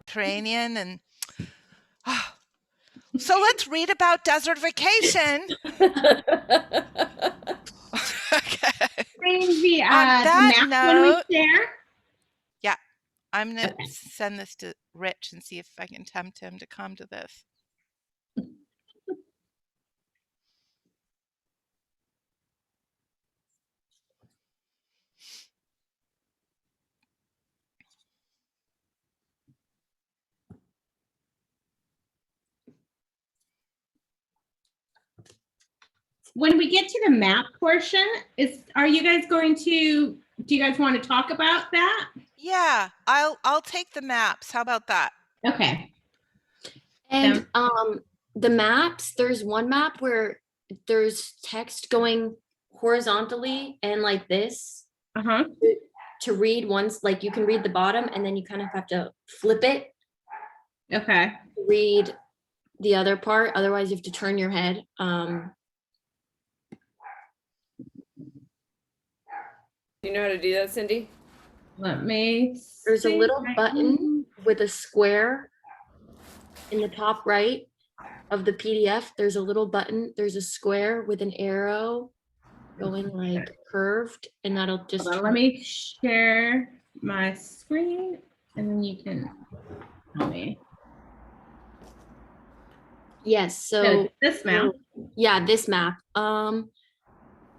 Mediterranean. And so let's read about desertification. Okay. The On that map note, when we share. Yeah, I'm going to send this to Rich and see if I can tempt him to come to this. When we get to the map portion, are you guys going to, do you guys want to talk about that? Yeah, I'll take the maps. How about that? Okay. And the maps, there's one map where there's text going horizontally and like this to read once, like you can read the bottom and then you kind of have to flip it. Okay. Read the other part. Otherwise you have to turn your head. Do you know how to do that, Cindy? Let me There's a little button with a square in the top right of the PDF. There's a little button. There's a square with an arrow going like curved, and that'll just. Hold on, let me share my screen, and then you can tell me. Yes. So this map. Yeah, this map.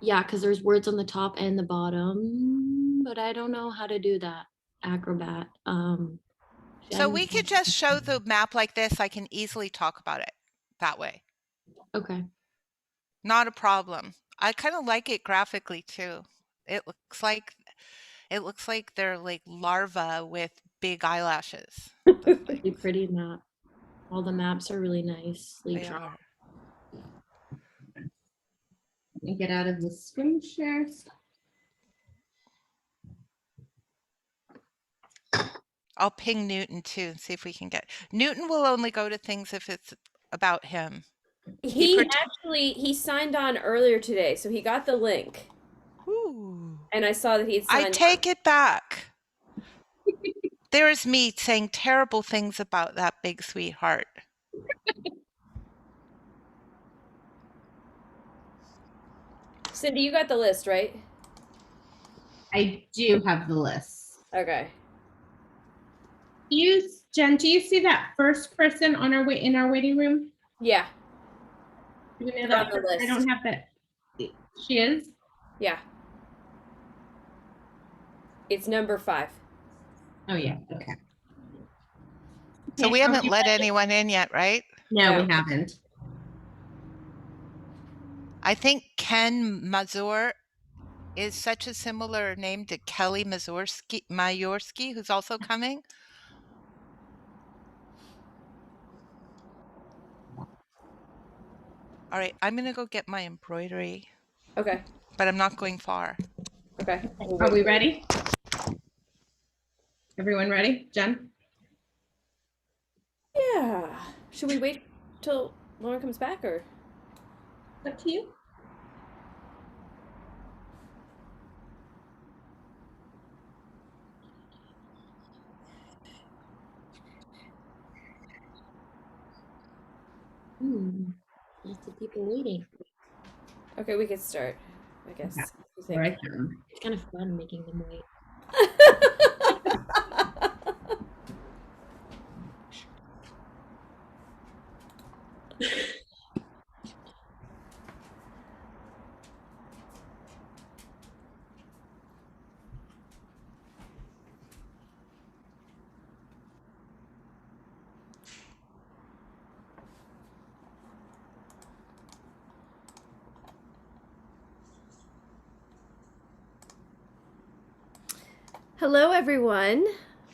Yeah, because there's words on the top and the bottom, but I don't know how to do that. Acrobat. So we could just show the map like this. I can easily talk about it that way. Okay. Not a problem. I kind of like it graphically too. It looks like they're like larvae with big eyelashes. Really pretty map. All the maps are really nicely drawn. Let me get out of the screen share. I'll ping Newton too and see if we can get. Newton will only go to things if it's about him. He signed on earlier today, so he got the link. Ooh. And I saw that he'd signed I take it back. There is me saying terrible things about that big sweetheart. Cindy, you got the list, right? I do have the list. Okay. Jen, do you see that first person on our way in our waiting room? Yeah. Do we know that? I don't have that. She is? Yeah. It's number 5. Oh yeah, okay. So we haven't let anyone in yet, right? No, we haven't. I think Ken Mazur is such a similar name to Kelly Mayorski, who's also coming. All right, I'm going to go get my embroidery. Okay. But I'm not going far. Okay. Are we ready? Everyone ready? Jen? Yeah. Should we wait till Lauren comes back, or? Up to you. Lots of people waiting. Okay, we could start, I guess. Yeah. Right. It's kind of fun making them wait. Hello, everyone.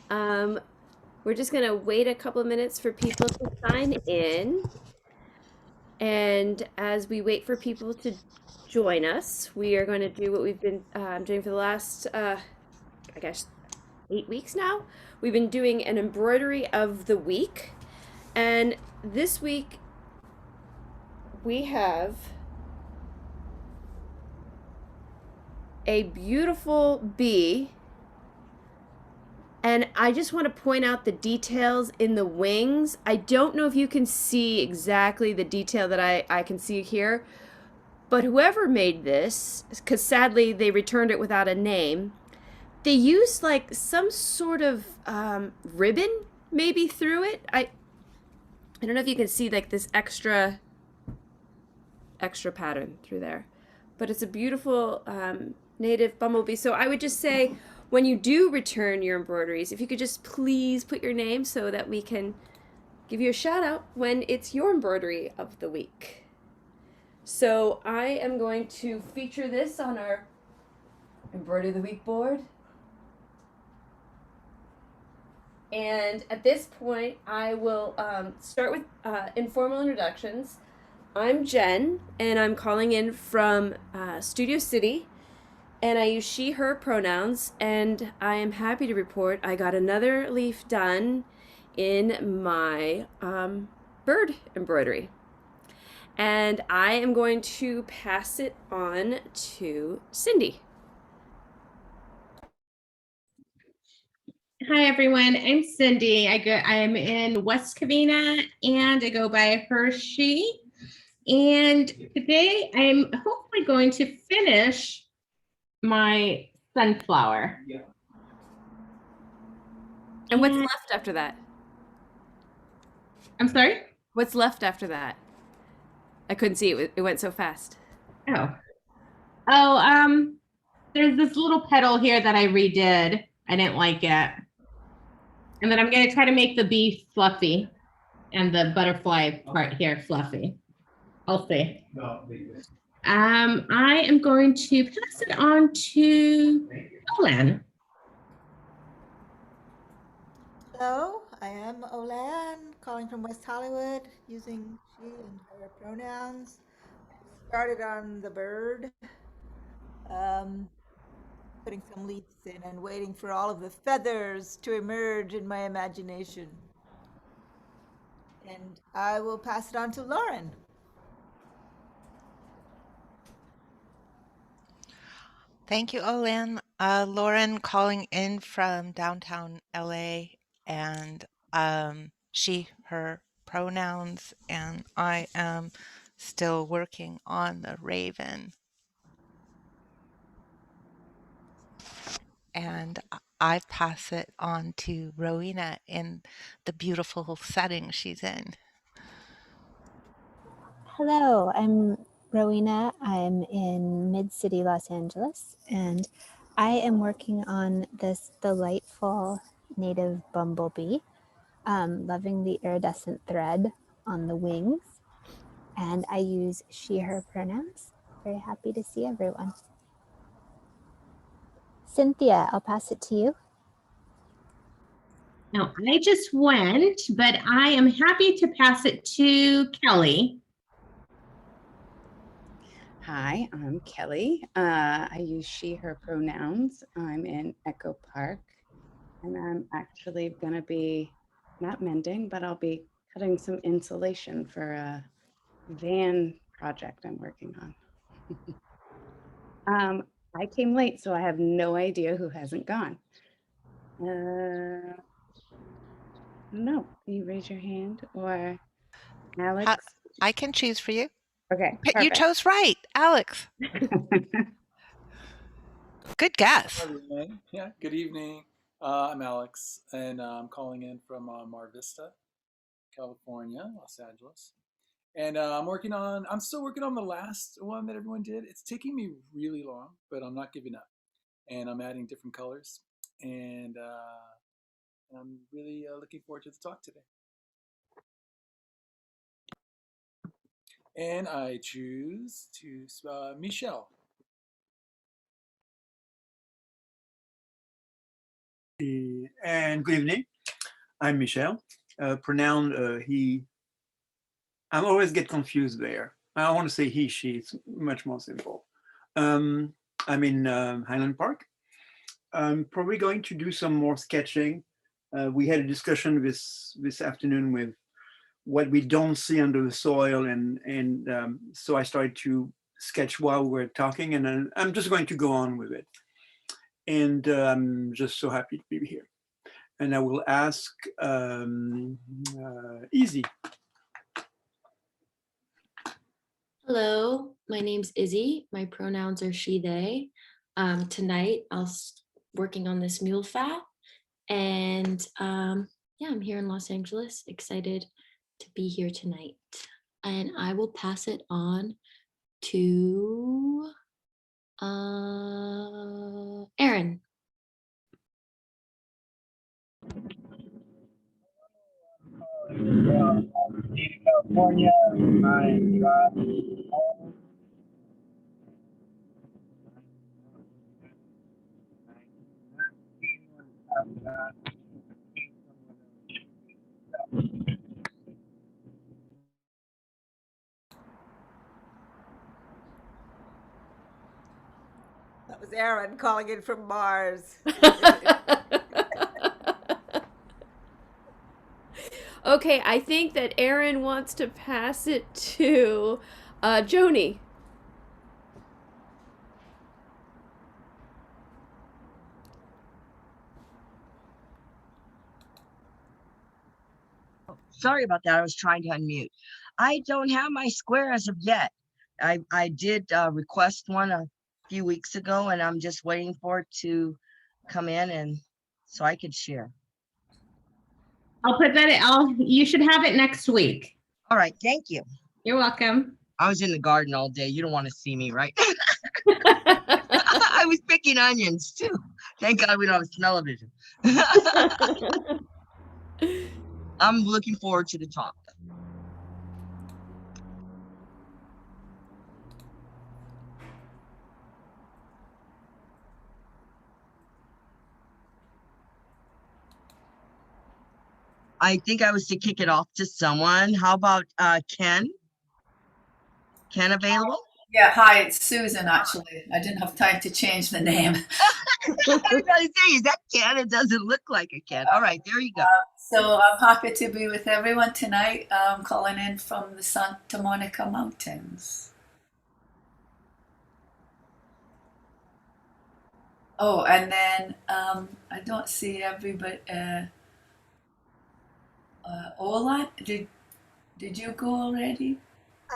We're just going to wait a couple of minutes for people to sign in. And as we wait for people to join us, we are going to do what we've been doing for the last, I guess, 8 weeks now. We've been doing an embroidery of the week. And this week, we have a beautiful bee And I just want to point out the details in the wings. I don't know if you can see exactly the detail that I can see here, but whoever made this, because sadly they returned it without a name, they used like some sort of ribbon maybe through it. I don't know if you can see like this extra pattern through there, but it's a beautiful native bumblebee. So I would just say, when you do return your embroideries, if you could just please put your name so that we can give you a shout out when it's your embroidery of the week. So I am going to feature this on our embroidery of the week board. And at this point, I will start with informal introductions. I'm Jen, and I'm calling in from Studio City, and I use she, her pronouns, and I am happy to report I got another leaf done in my bird embroidery. And I am going to pass it on to Cindy. Hi everyone, I'm Cindy. I'm in West Covina and I go by Hershey. And today I'm hopefully going to finish my sunflower. Yeah. And what's left after that? I'm sorry? What's left after that? I couldn't see it. It went so fast. There's this little petal here that I redid. I didn't like it. And then I'm going to try to make the bee fluffy and the butterfly part here fluffy. I'll see. I am going to pass it on to Olan. Hello, I am Olan, calling from West Hollywood, using she and her pronouns. Started on the bird, putting some leaves in and waiting for all of the feathers to emerge in my imagination. And I will pass it on to Lauren. Thank you, Olan. Lauren calling in from downtown LA, and she, her pronouns, and I am still working on the raven. And I pass it on to Rowena in the beautiful setting she's in. Hello, I'm Rowena. I'm in Mid-City, Los Angeles, and I am working on this delightful native bumblebee, loving the iridescent thread on the wings, and I use she, her pronouns. Very happy to see everyone. Cynthia, I'll pass it to you. Now, I just went, but I am happy to pass it to Kelly. Hi, I'm Kelly. I use she, her pronouns. I'm in Echo Park, and I'm actually going to be not mending, but I'll be cutting some insulation for a van project I'm working on. I came late, so I have no idea who hasn't gone. No, can you raise your hand, or Alex? I can choose for you. Okay, perfect. You chose right, Alex. Good guess. Hi, everyone. Yeah, good evening. I'm Alex, and I'm calling in from Mar Vista, California, Los Angeles. And I'm still working on the last one that everyone did. It's taking me really long, but I'm not giving up. And I'm adding different colors. And I'm really looking forward to the talk today. And I choose to Michelle. And good evening. I'm Michel. Pronoun he. I always get confused there. I want to say he, she. It's much more simple. I'm in Highland Park. I'm probably going to do some more sketching. We had a discussion this afternoon with what we don't see under the soil, and so I started to sketch while we were talking, and I'm just going to go on with it. And I'm just so happy to be here. And I will ask Easy. Hello, my name's Izzy. My pronouns are she, they. Tonight, working on this mule fat. And yeah, I'm here in Los Angeles, excited to be here tonight. And I will pass it on to Aaron. California. I'm driving home. That was Aaron calling in from Mars. Okay, I think that Aaron wants to pass it to Joni. Sorry about that. I was trying to unmute. I don't have my square as of yet. I did request one a few weeks ago, and I'm just waiting for it to come in, and so I could share. I'll put that you should have it next week. All right, thank you. You're welcome. I was in the garden all day. You don't want to see me, right? I was picking onions too. Thank God we don't have television. I'm looking forward to the talk. I think I was to kick it off to someone. How about Ken? Ken available? Yeah, hi, it's Susan, actually. I didn't have time to change the name. I was going to say, is that Ken? It doesn't look like a Ken. All right, there you go. So I'm happy to be with everyone tonight. I'm calling in from the Santa Monica Mountains. Oh, and then I don't see everybody. Ola, did you go already?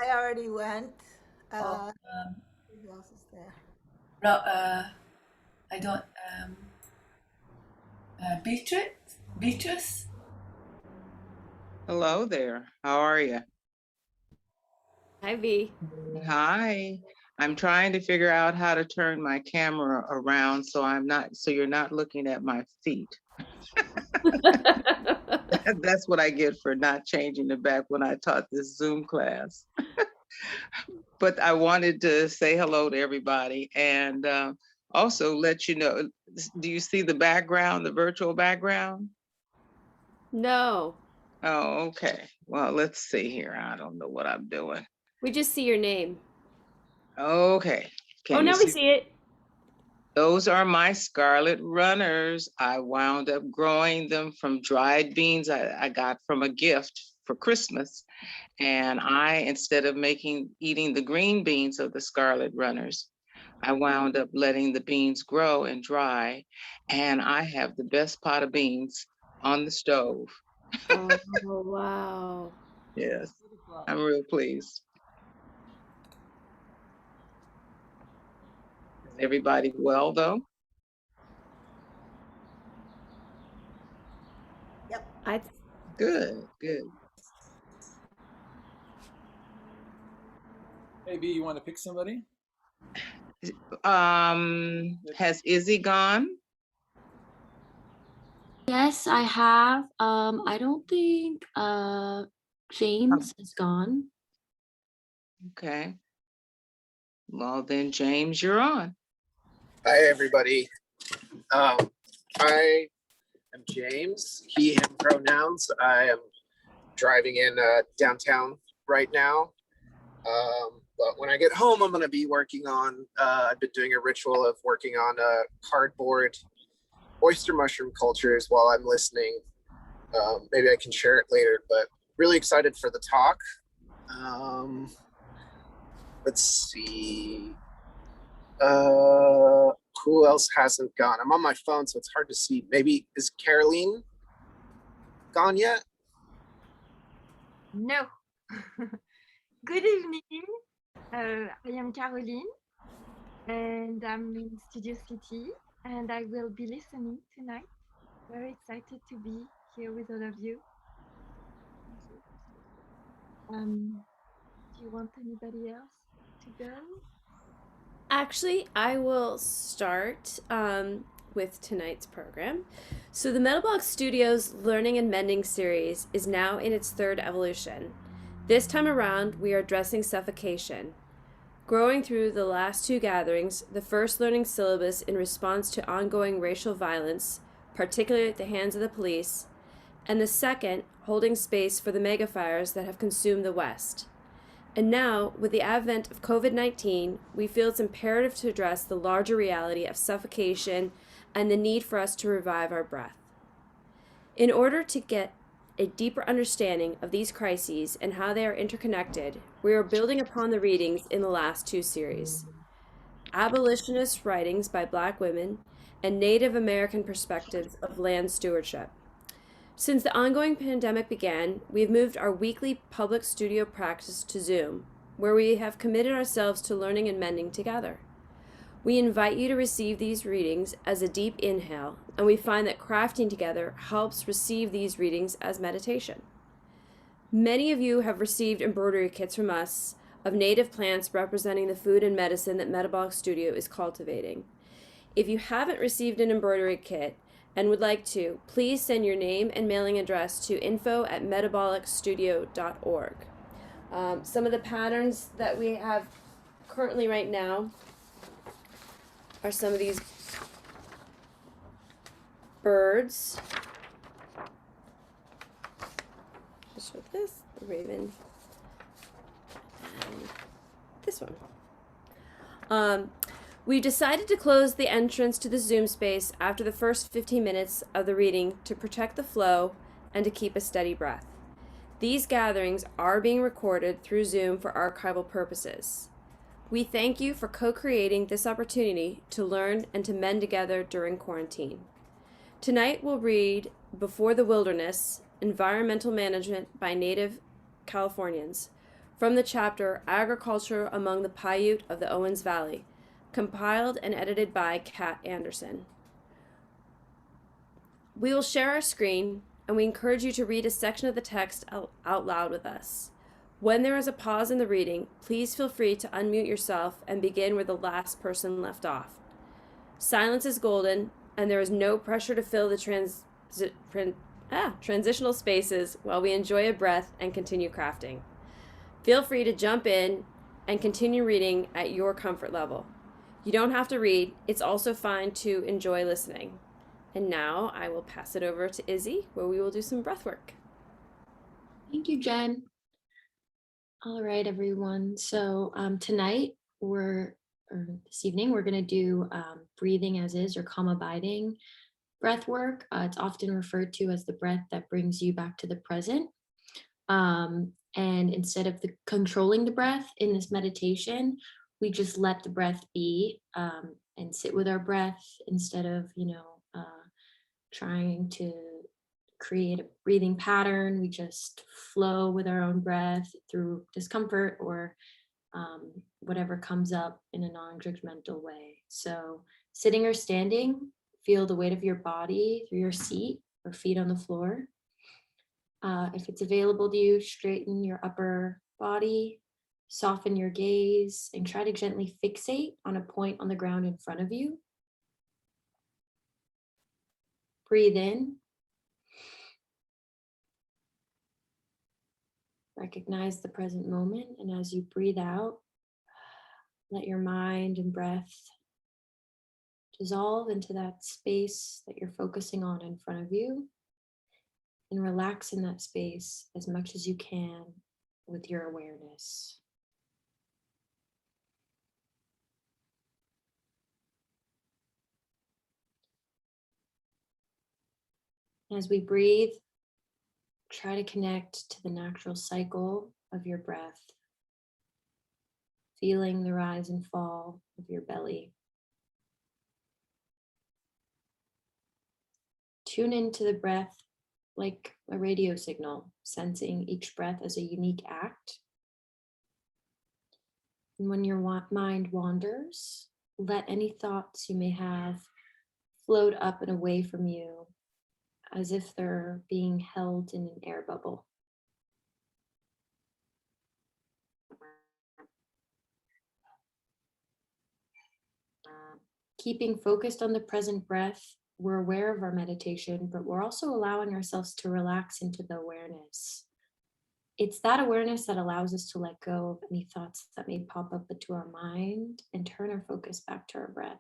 I already went. Who else is there? I don't. Beatrice. Hello there. How are you? Hi, V. Hi. I'm trying to figure out how to turn my camera around so you're not looking at my feet. That's what I get for not changing the back when I taught this Zoom class. But I wanted to say hello to everybody and also let you know, do you see the background, the virtual background? No. Oh, okay. Well, let's see here. I don't know what I'm doing. We just see your name. Okay. Oh, now we see it. Those are my scarlet runners. I wound up growing them from dried beans I got from a gift for Christmas. And instead of eating the green beans of the scarlet runners, I wound up letting the beans grow and dry. And I have the best pot of beans on the stove. Oh, wow. Yes, I'm real pleased. Is everybody well, though? Yep. Good. Maybe you want to pick somebody? Has Izzy gone? Yes, I have. I don't think James is gone. Okay. Well, then, James, you're on. Hi, everybody. I am James, he, him pronouns. I am driving in downtown right now. But when I get home, I'm going to be working on, I've been doing a ritual of working on cardboard oyster mushroom cultures while I'm listening. Maybe I can share it later, but really excited for the talk. Let's see. Who else hasn't gone? I'm on my phone, so it's hard to see. Maybe is Caroline gone yet? No. Good evening. I am Caroline, and I'm in Studio City, and I will be listening tonight. Very excited to be here with all of you. Do you want anybody else to go? Actually, I will start with tonight's program. So, the Metalbox Studios Learning and Mending series is now in its third evolution. This time around, we are addressing suffocation. Growing through the last two gatherings, the first learning syllabus in response to ongoing racial violence, particularly at the hands of the police, and the second, holding space for the megafires that have consumed the West. And now, with the advent of COVID-19, we feel it's imperative to address the larger reality of suffocation and the need for us to revive our breath. In order to get a deeper understanding of these crises and how they are interconnected, we are building upon the readings in the last two series. Abolitionist writings by Black women and Native American perspectives of land stewardship. Since the ongoing pandemic began, we have moved our weekly public studio practice to Zoom, where we have committed ourselves to learning and mending together. We invite you to receive these readings as a deep inhale, and we find that crafting together helps receive these readings as meditation. Many of you have received embroidery kits from us of native plants representing the food and medicine that Metabolic Studio is cultivating. If you haven't received an embroidery kit, and would like to, please send your name and mailing address to info@metabolicstudio.org. Some of the patterns that we have currently right now are some of these birds. Just with this, the raven, and this one. We've decided to close the entrance to the Zoom space after the first 15 minutes of the reading to protect the flow and to keep a steady breath. These gatherings are being recorded through Zoom for archival purposes. We thank you for co-creating this opportunity to learn and to mend together during quarantine. Tonight we'll read Before the Wilderness, Environmental Management by Native Californians from the chapter Agriculture Among the Paiute of the Owens Valley, compiled and edited by Kat Anderson. We will share our screen, and we encourage you to read a section of the text out loud with us. When there is a pause in the reading, please feel free to unmute yourself and begin where the last person left off. Silence is golden, and there is no pressure to fill the transitional spaces while we enjoy a breath and continue crafting. Feel free to jump in and continue reading at your comfort level. You don't have to read. It's also fine to enjoy listening. And now I will pass it over to Izzy, where we will do some breath work. Thank you, Jen. All right, everyone. So tonight or this evening, we're going to do breathing as is or calm abiding breath work. It's often referred to as the breath that brings you back to the present. And instead of controlling the breath in this meditation, we just let the breath be and sit with our breath instead of, trying to create a breathing pattern. We just flow with our own breath through discomfort or whatever comes up in a non-judgmental way. So sitting or standing, feel the weight of your body through your seat or feet on the floor. If it's available to you, straighten your upper body, soften your gaze, and try to gently fixate on a point on the ground in front of you. Breathe in. Recognize the present moment, and as you breathe out, let your mind and breath dissolve into that space that you're focusing on in front of you, and relax in that space as much as you can with your awareness. As we breathe, try to connect to the natural cycle of your breath, feeling the rise and fall of your belly. Tune into the breath like a radio signal, sensing each breath as a unique act. And when your mind wanders, let any thoughts you may have float up and away from you as if they're being held in an air bubble. Keeping focused on the present breath, we're aware of our meditation, but we're also allowing ourselves to relax into the awareness. It's that awareness that allows us to let go of any thoughts that may pop up into our mind and turn our focus back to our breath.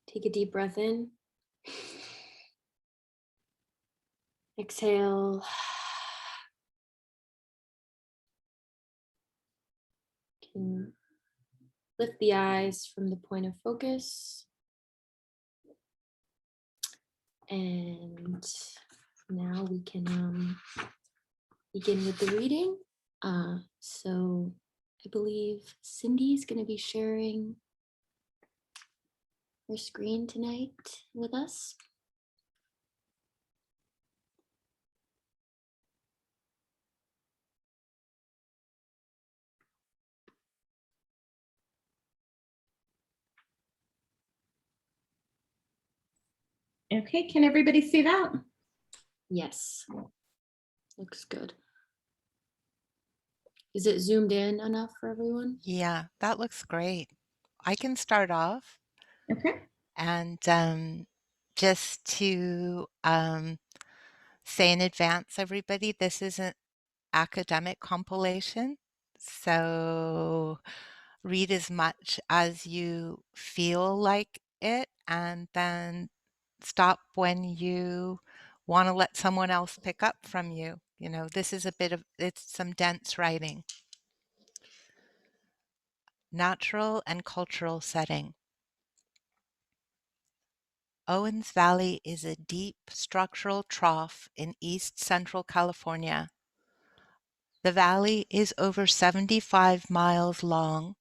Take a deep breath in. Exhale. Can lift the eyes from the point of focus. And now we can begin with the reading. So I believe Cindy's going to be sharing her screen tonight with us. Okay, can everybody see that? Yes, looks good. Is it zoomed in enough for everyone? Yeah, that looks great. I can start off. Okay. And just to say in advance, everybody, this is an academic compilation. So read as much as you feel like it, and then stop when you want to let someone else pick up from you. You know, this is it's some dense writing. Natural and cultural setting. Owens Valley is a deep structural trough in east central California. The valley is over 75 miles long,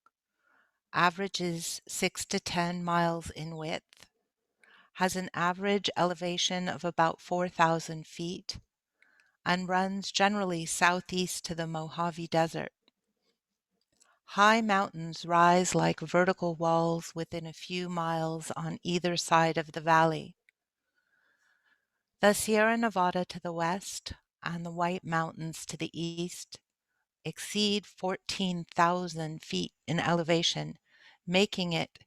averages 6 to 10 miles in width, has an average elevation of about 4,000 feet, and runs generally southeast to the Mojave Desert. High mountains rise like vertical walls within a few miles on either side of the valley. The Sierra Nevada to the west and the White Mountains to the east exceed 14,000 feet in elevation, making it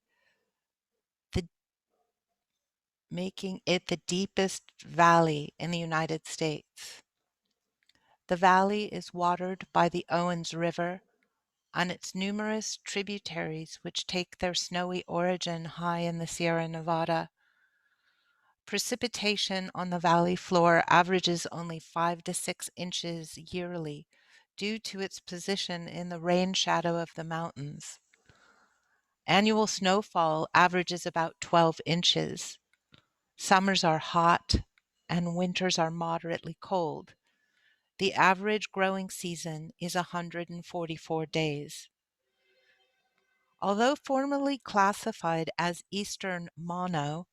the deepest valley in the United States. The valley is watered by the Owens River and its numerous tributaries which take their snowy origin high in the Sierra Nevada. Precipitation on the valley floor averages only 5 to 6 inches yearly due to its position in the rain shadow of the mountains. Annual snowfall averages about 12 inches. Summers are hot and winters are moderately cold. The average growing season is 144 days. Although formerly classified as Eastern Mono,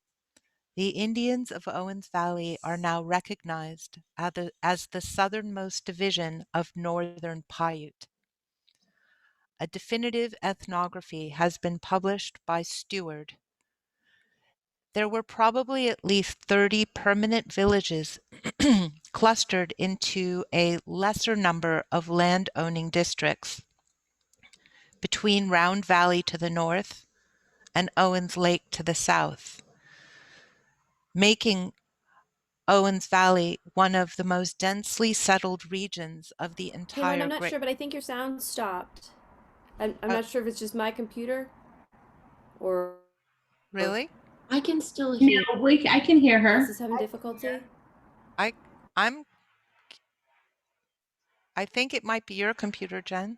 The Indians of Owens Valley are now recognized as the southernmost division of northern Paiute. A definitive ethnography has been published by Stewart. There were probably at least 30 permanent villages clustered into a lesser number of land-owning districts between Round Valley to the north and Owens Lake to the south, making Owens Valley one of the most densely settled regions of the Hey, Lauren, entire I'm not Great. sure, but I think your sound stopped. I'm not sure if it's just my computer or. Really? I can still hear. No, I can hear her. Else is having difficulty. I think it might be your computer, Jen.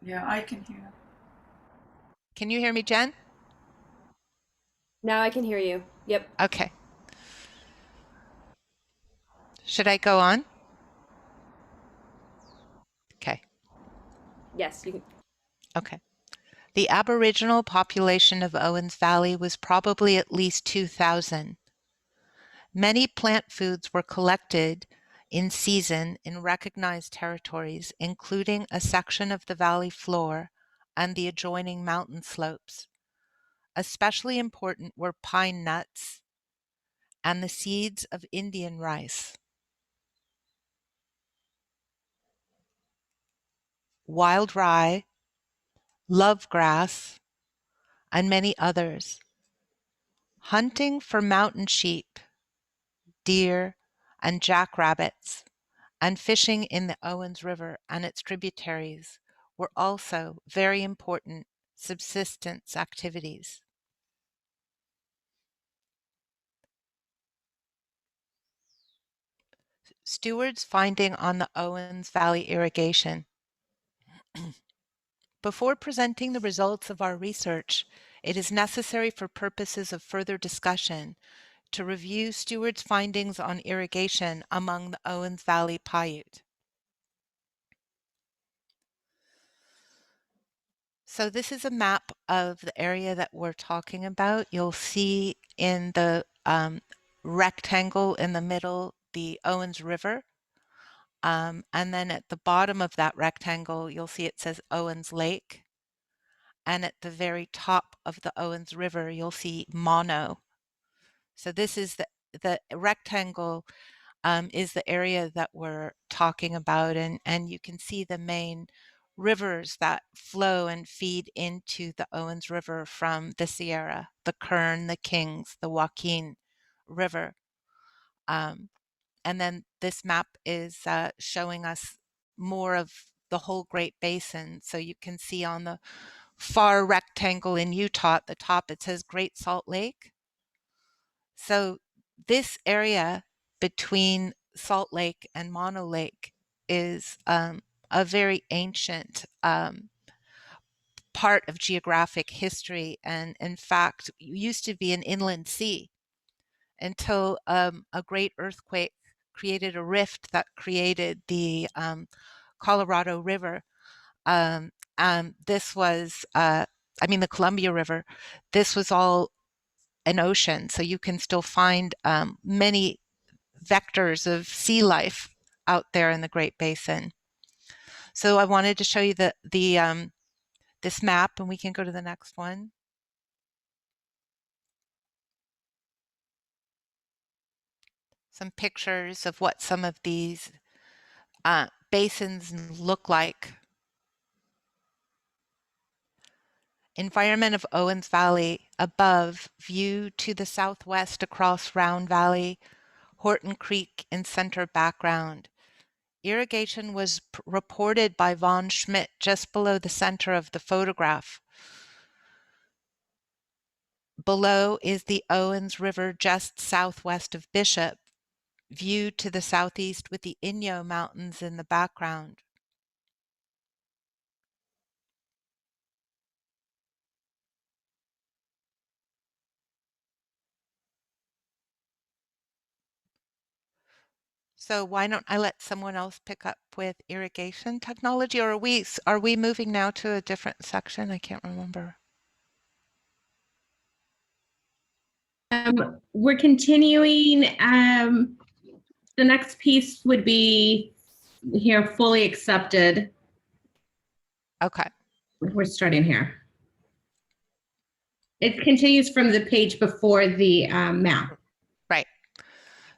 Yeah, I can hear. Can you hear me, Jen? Now I can hear you. Yep. Okay. Should I go on? Okay. Yes, you can. Okay. The Aboriginal population of Owens Valley was probably at least 2,000. Many plant foods were collected in season in recognized territories, including a section of the valley floor and the adjoining mountain slopes. Especially important were pine nuts and the seeds of Indian rice. Wild rye, love grass, and many others. Hunting for mountain sheep, deer, and jackrabbits, and fishing in the Owens River and its tributaries were also very important subsistence activities. Stewart's finding on the Owens Valley irrigation. Before presenting the results of our research, it is necessary for purposes of further discussion to review Stewart's findings on irrigation among the Owens Valley Paiute. So this is a map of the area that we're talking about. You'll see in the rectangle in the middle the Owens River. And then at the bottom of that rectangle, you'll see it says Owens Lake. And at the very top of the Owens River, you'll see Mono. So this is the rectangle is the area that we're talking about. And you can see the main rivers that flow and feed into the Owens River from the Sierra, the Kern, the Kings, the Joaquin River. And then this map is showing us more of the whole Great Basin. So you can see on the far rectangle in Utah at the top, it says Great Salt Lake. So this area between Salt Lake and Mono Lake is a very ancient part of geographic history, and in fact used to be an inland sea until a great earthquake created a rift that created the Colorado River. This was, the Columbia River. This was all an ocean, so you can still find many vectors of sea life out there in the Great Basin. So I wanted to show you this map, and we can go to the next one. Some pictures of what some of these basins look like. Environment of Owens Valley above, view to the southwest across Round Valley, Horton Creek in center background. Irrigation was reported by von Schmidt just below the center of the photograph. Below is the Owens River just southwest of Bishop, viewed to the southeast with the Inyo Mountains in the background. So why don't I let someone else pick up with irrigation technology, or are we moving now to a different section? I can't remember. We're continuing. The next piece would be here, fully accepted. Okay. We're starting here. It continues from the page before the map. Right.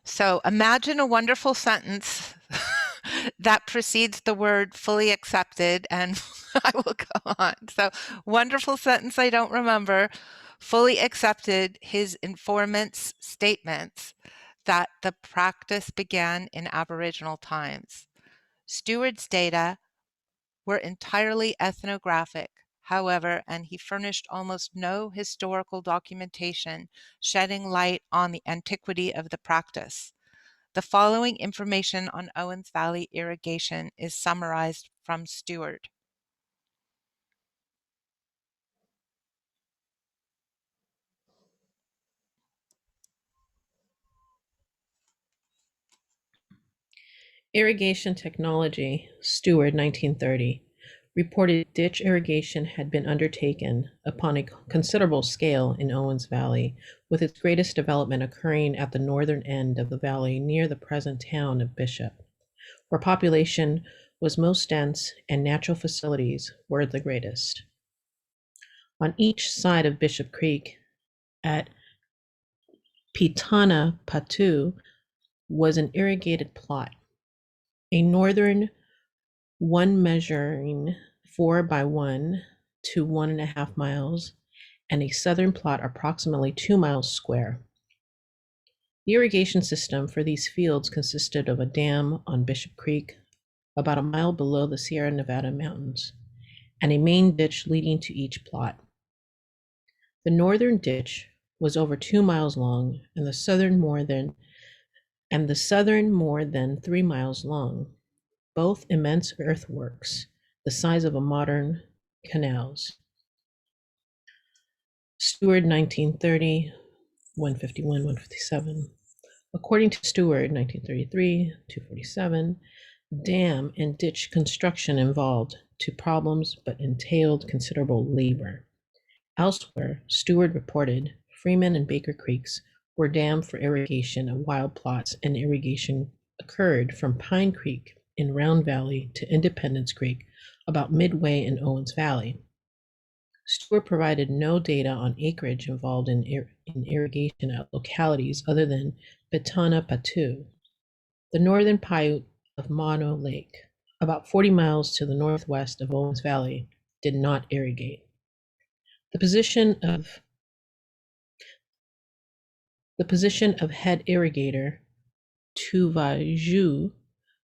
So imagine a wonderful sentence that precedes the word fully accepted, and I will go on. So, wonderful sentence I don't remember. Fully accepted his informant's statements that the practice began in Aboriginal times. Stewart's data were entirely ethnographic, however, and he furnished almost no historical documentation shedding light on the antiquity of the practice. The following information on Owens Valley irrigation is summarized from Stewart. Irrigation technology, Stewart, 1930, reported ditch irrigation had been undertaken upon a considerable scale in Owens Valley, with its greatest development occurring at the northern end of the valley near the present town of Bishop, where population was most dense and natural facilities were the greatest. On each side of Bishop Creek at Pitana Patu was an irrigated plot. A northern one measuring 4 by 1 to 1.5 miles, and a southern plot approximately 2 miles square. The irrigation system for these fields consisted of a dam on Bishop Creek, about a mile below the Sierra Nevada mountains, and a main ditch leading to each plot. The northern ditch was over 2 miles long, and the southern more than 3 miles long, both immense earthworks, the size of a modern canals. Stewart, 1930, 151, 157. According to Stewart, 1933, 247, dam and ditch construction involved two problems but entailed considerable labor. Elsewhere, Stewart reported Freeman and Baker Creeks were dammed for irrigation of wild plots, and irrigation occurred from Pine Creek in Round Valley to Independence Creek, about midway in Owens Valley. Stewart provided no data on acreage involved in irrigation at localities other than Betana Patu, the northern Paiute of Mono Lake, about 40 miles to the northwest of Owens Valley, did not irrigate. The position of head irrigator, Tuvaju,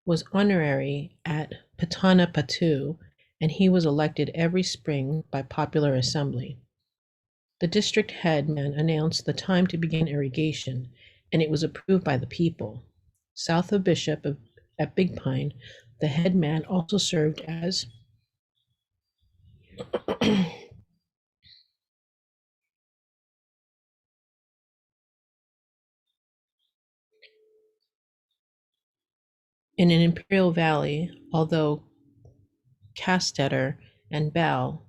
was honorary at Patana Patu, and he was elected every spring by popular assembly. The district headman announced the time to begin irrigation, and it was approved by the people. South of Bishop at Big Pine, the headman also served as in an Imperial Valley, although Castetter and Bell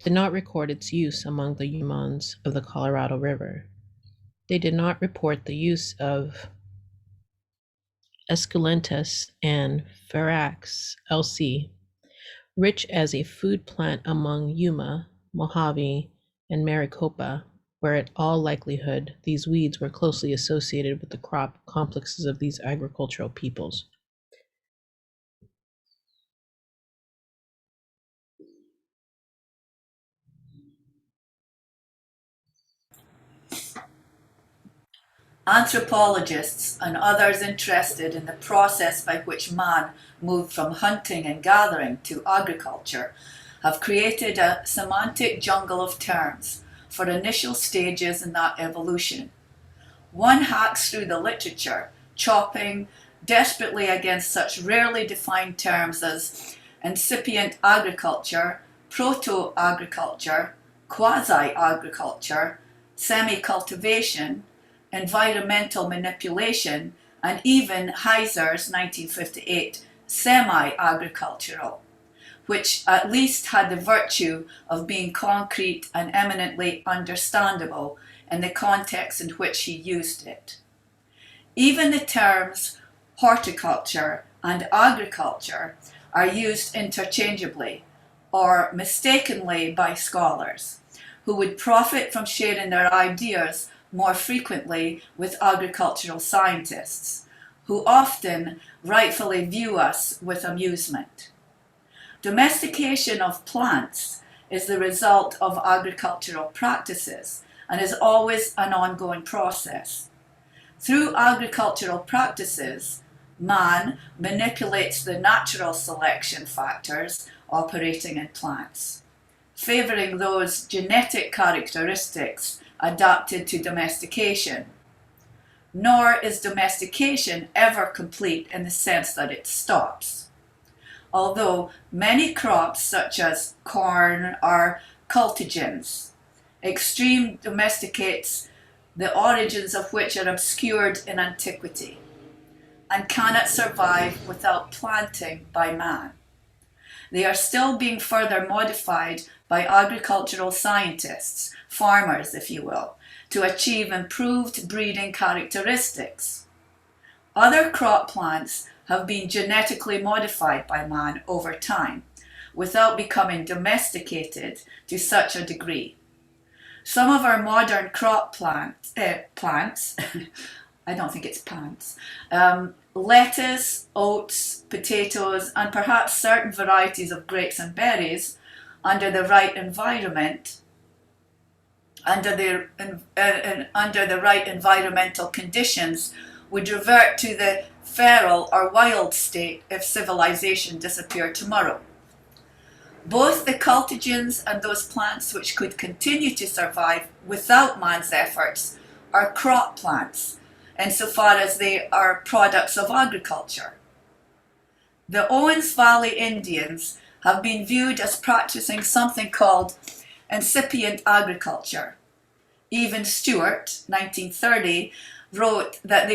did not record its use among the Yumans of the Colorado River. They did not report the use of Esculentus and Ferax LC, rich as a food plant among Yuma, Mojave, and Maricopa, where at all likelihood these weeds were closely associated with the crop complexes of these agricultural peoples. Anthropologists and others interested in the process by which man moved from hunting and gathering to agriculture have created a semantic jungle of terms for initial stages in that evolution. One hacks through the literature, chopping desperately against such rarely defined terms as incipient agriculture, proto-agriculture, quasi-agriculture, semi-cultivation, environmental manipulation, and even Heiser's 1958 semi-agricultural, which at least had the virtue of being concrete and eminently understandable in the context in which he used it. Even the terms horticulture and agriculture are used interchangeably or mistakenly by scholars who would profit from sharing their ideas more frequently with agricultural scientists, who often rightfully view us with amusement. Domestication of plants is the result of agricultural practices and is always an ongoing process. Through agricultural practices, man manipulates the natural selection factors operating in plants, favoring those genetic characteristics adapted to domestication. Nor is domestication ever complete in the sense that it stops. Although many crops, such as corn, are cultigens, extreme domesticates the origins of which are obscured in antiquity and cannot survive without planting by man. They are still being further modified by agricultural scientists, farmers, if you will, to achieve improved breeding characteristics. Other crop plants have been genetically modified by man over time, without becoming domesticated to such a degree. Some of our modern crop plants, I don't think it's plants, lettuce, oats, potatoes, and perhaps certain varieties of grapes and berries, under the right environment, under the right environmental conditions, would revert to the feral or wild state if civilization disappeared tomorrow. Both the cultigens and those plants which could continue to survive without man's efforts are crop plants, insofar as they are products of agriculture. The Owens Valley Indians have been viewed as practicing something called incipient agriculture. Even Stewart, 1930, wrote that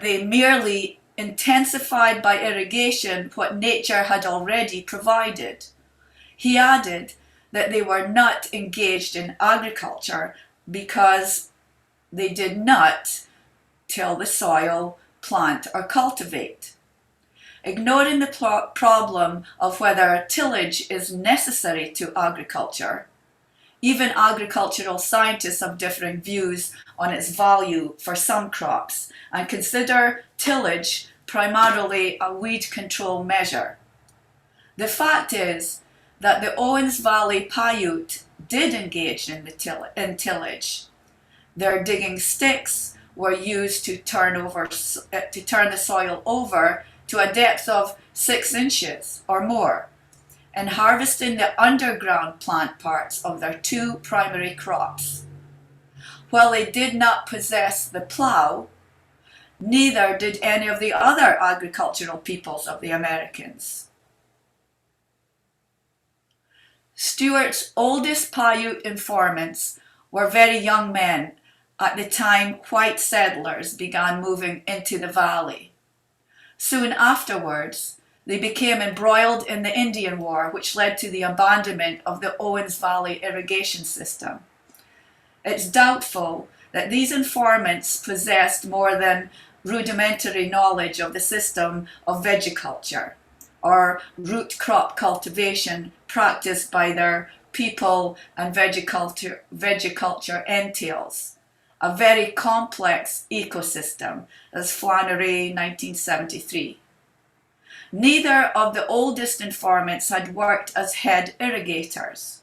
they merely intensified by irrigation what nature had already provided. He added that they were not engaged in agriculture because they did not till the soil, plant, or cultivate. Ignoring the problem of whether tillage is necessary to agriculture, even agricultural scientists have differing views on its value for some crops and consider tillage primarily a weed control measure. The fact is that the Owens Valley Paiute did engage in tillage. Their digging sticks were used to turn the soil over to a depth of 6 inches or more, and harvesting the underground plant parts of their 2 primary crops. While they did not possess the plow, neither did any of the other agricultural peoples of the Americans. Stewart's oldest Paiute informants were very young men at the time white settlers began moving into the valley. Soon afterwards, they became embroiled in the Indian War, which led to the abandonment of the Owens Valley irrigation system. It's doubtful that these informants possessed more than rudimentary knowledge of the system of vegiculture or root crop cultivation practiced by their people and vegiculture entails, a very complex ecosystem, as Flannery, 1973. Neither of the oldest informants had worked as head irrigators.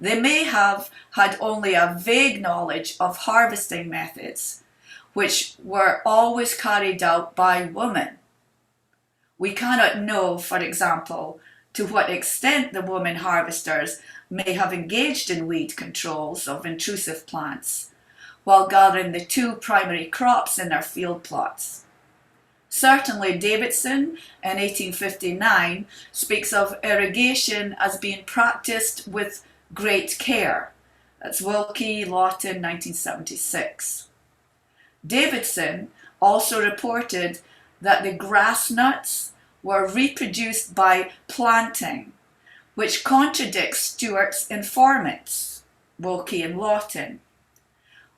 They may have had only a vague knowledge of harvesting methods, which were always carried out by women. We cannot know, for example, to what extent the women harvesters may have engaged in weed controls of intrusive plants, while gathering the 2 primary crops in their field plots. Certainly Davidson in 1859 speaks of irrigation as being practiced with great care. That's Wilkie Lawton, 1976. Davidson also reported that the grass nuts were reproduced by planting, which contradicts Stewart's informants. Wilkie, and Lawton.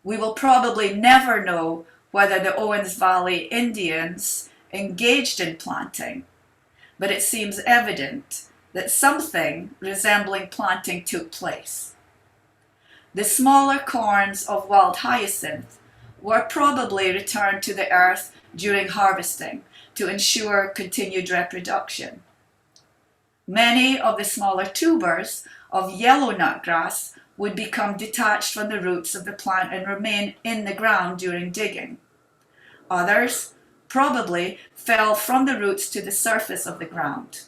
We will probably never know whether the Owens Valley Indians engaged in planting, but it seems evident that something resembling planting took place. The smaller corns of wild hyacinth were probably returned to the earth during harvesting to ensure continued reproduction. Many of the smaller tubers of yellow nutgrass would become detached from the roots of the plant and remain in the ground during digging. Others probably fell from the roots to the surface of the ground.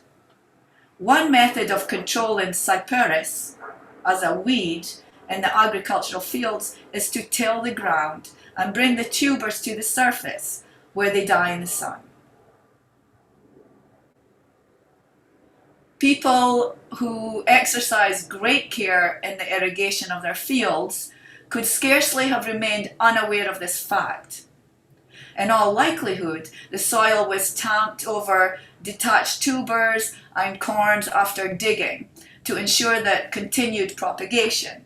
One method of controlling cyperus as a weed in the agricultural fields is to till the ground and bring the tubers to the surface where they die in the sun. People who exercise great care in the irrigation of their fields could scarcely have remained unaware of this fact. In all likelihood, the soil was tamped over detached tubers and corns after digging to ensure that continued propagation.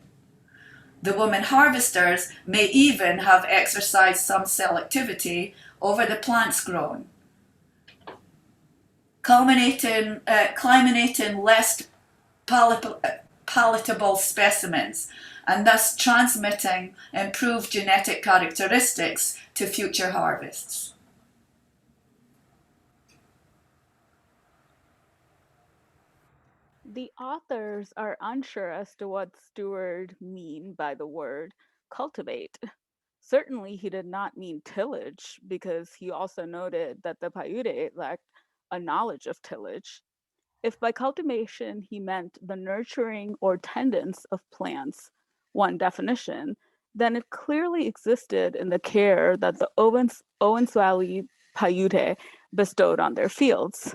The women harvesters may even have exercised some selectivity over the plants grown, culminating less palatable specimens and thus transmitting improved genetic characteristics to future harvests. The authors are unsure as to what Stewart mean by the word cultivate. Certainly he did not mean tillage, because he also noted that the Paiute lacked a knowledge of tillage. If by cultivation he meant the nurturing or tendance of plants, one definition, then it clearly existed in the care that the Owens Valley Paiute bestowed on their fields.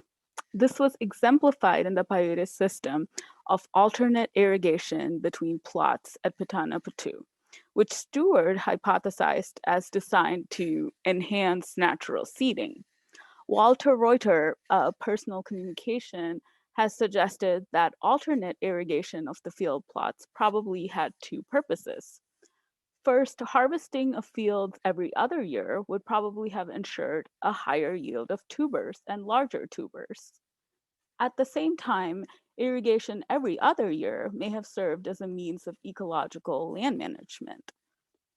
This was exemplified in the Paiute system of alternate irrigation between plots at Pitana-Patu, which Stewart hypothesized as designed to enhance natural seeding. Walter Reuter, Personal Communication, has suggested that alternate irrigation of the field plots probably had two purposes. First, harvesting of fields every other year would probably have ensured a higher yield of tubers and larger tubers. At the same time, irrigation every other year may have served as a means of ecological land management.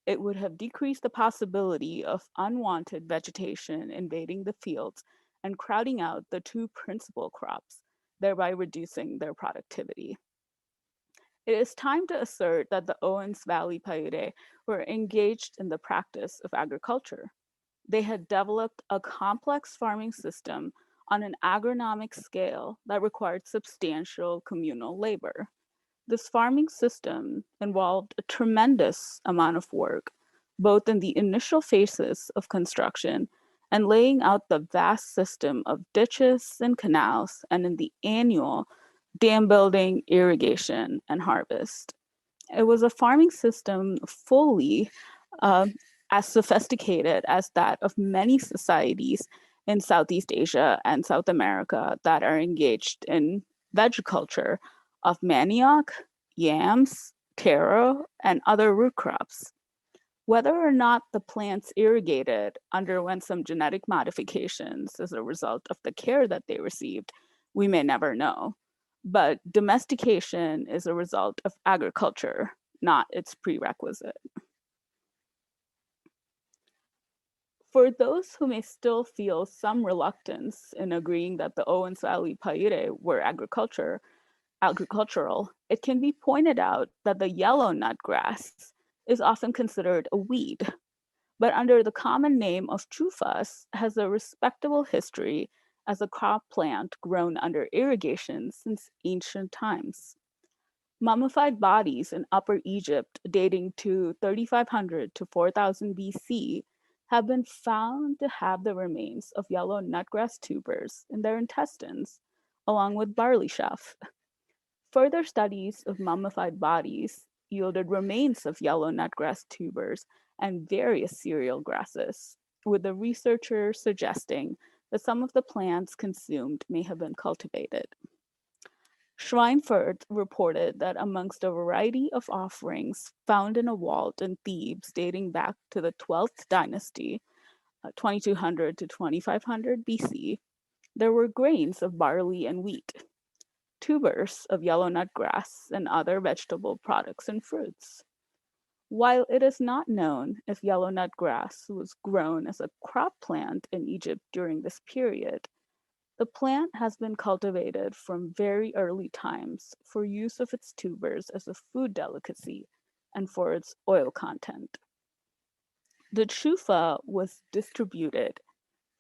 It would have decreased the possibility of unwanted vegetation invading the fields and crowding out the two principal crops, thereby reducing their productivity. It is time to assert that the Owens Valley Paiute were engaged in the practice of agriculture. They had developed a complex farming system on an agronomic scale that required substantial communal labor. This farming system involved a tremendous amount of work, both in the initial phases of construction and laying out the vast system of ditches and canals, and in the annual dam building, irrigation, and harvest. It was a farming system fully as sophisticated as that of many societies in Southeast Asia and South America that are engaged in viticulture of manioc, yams, taro, and other root crops. Whether or not the plants irrigated underwent some genetic modifications as a result of the care that they received, we may never know. But domestication is a result of agriculture, not its prerequisite. For those who may still feel some reluctance in agreeing that the Owens Valley Paiute were agricultural, it can be pointed out that the yellow nutgrass is often considered a weed, but under the common name of chufas has a respectable history as a crop plant grown under irrigation since ancient times. Mummified bodies in Upper Egypt dating to 3500 to 4000 BC have been found to have the remains of yellow nutgrass tubers in their intestines, along with barley chaff. Further studies of mummified bodies yielded remains of yellow nutgrass tubers and various cereal grasses, with the researcher suggesting that some of the plants consumed may have been cultivated. Schweinfurt reported that amongst a variety of offerings found in a vault in Thebes dating back to the 12th dynasty, 2200 to 2500 BC, there were grains of barley and wheat, tubers of yellow nut grass, and other vegetable products and fruits. While it is not known if yellow nut grass was grown as a crop plant in Egypt during this period, the plant has been cultivated from very early times for use of its tubers as a food delicacy and for its oil content. The chufa was distributed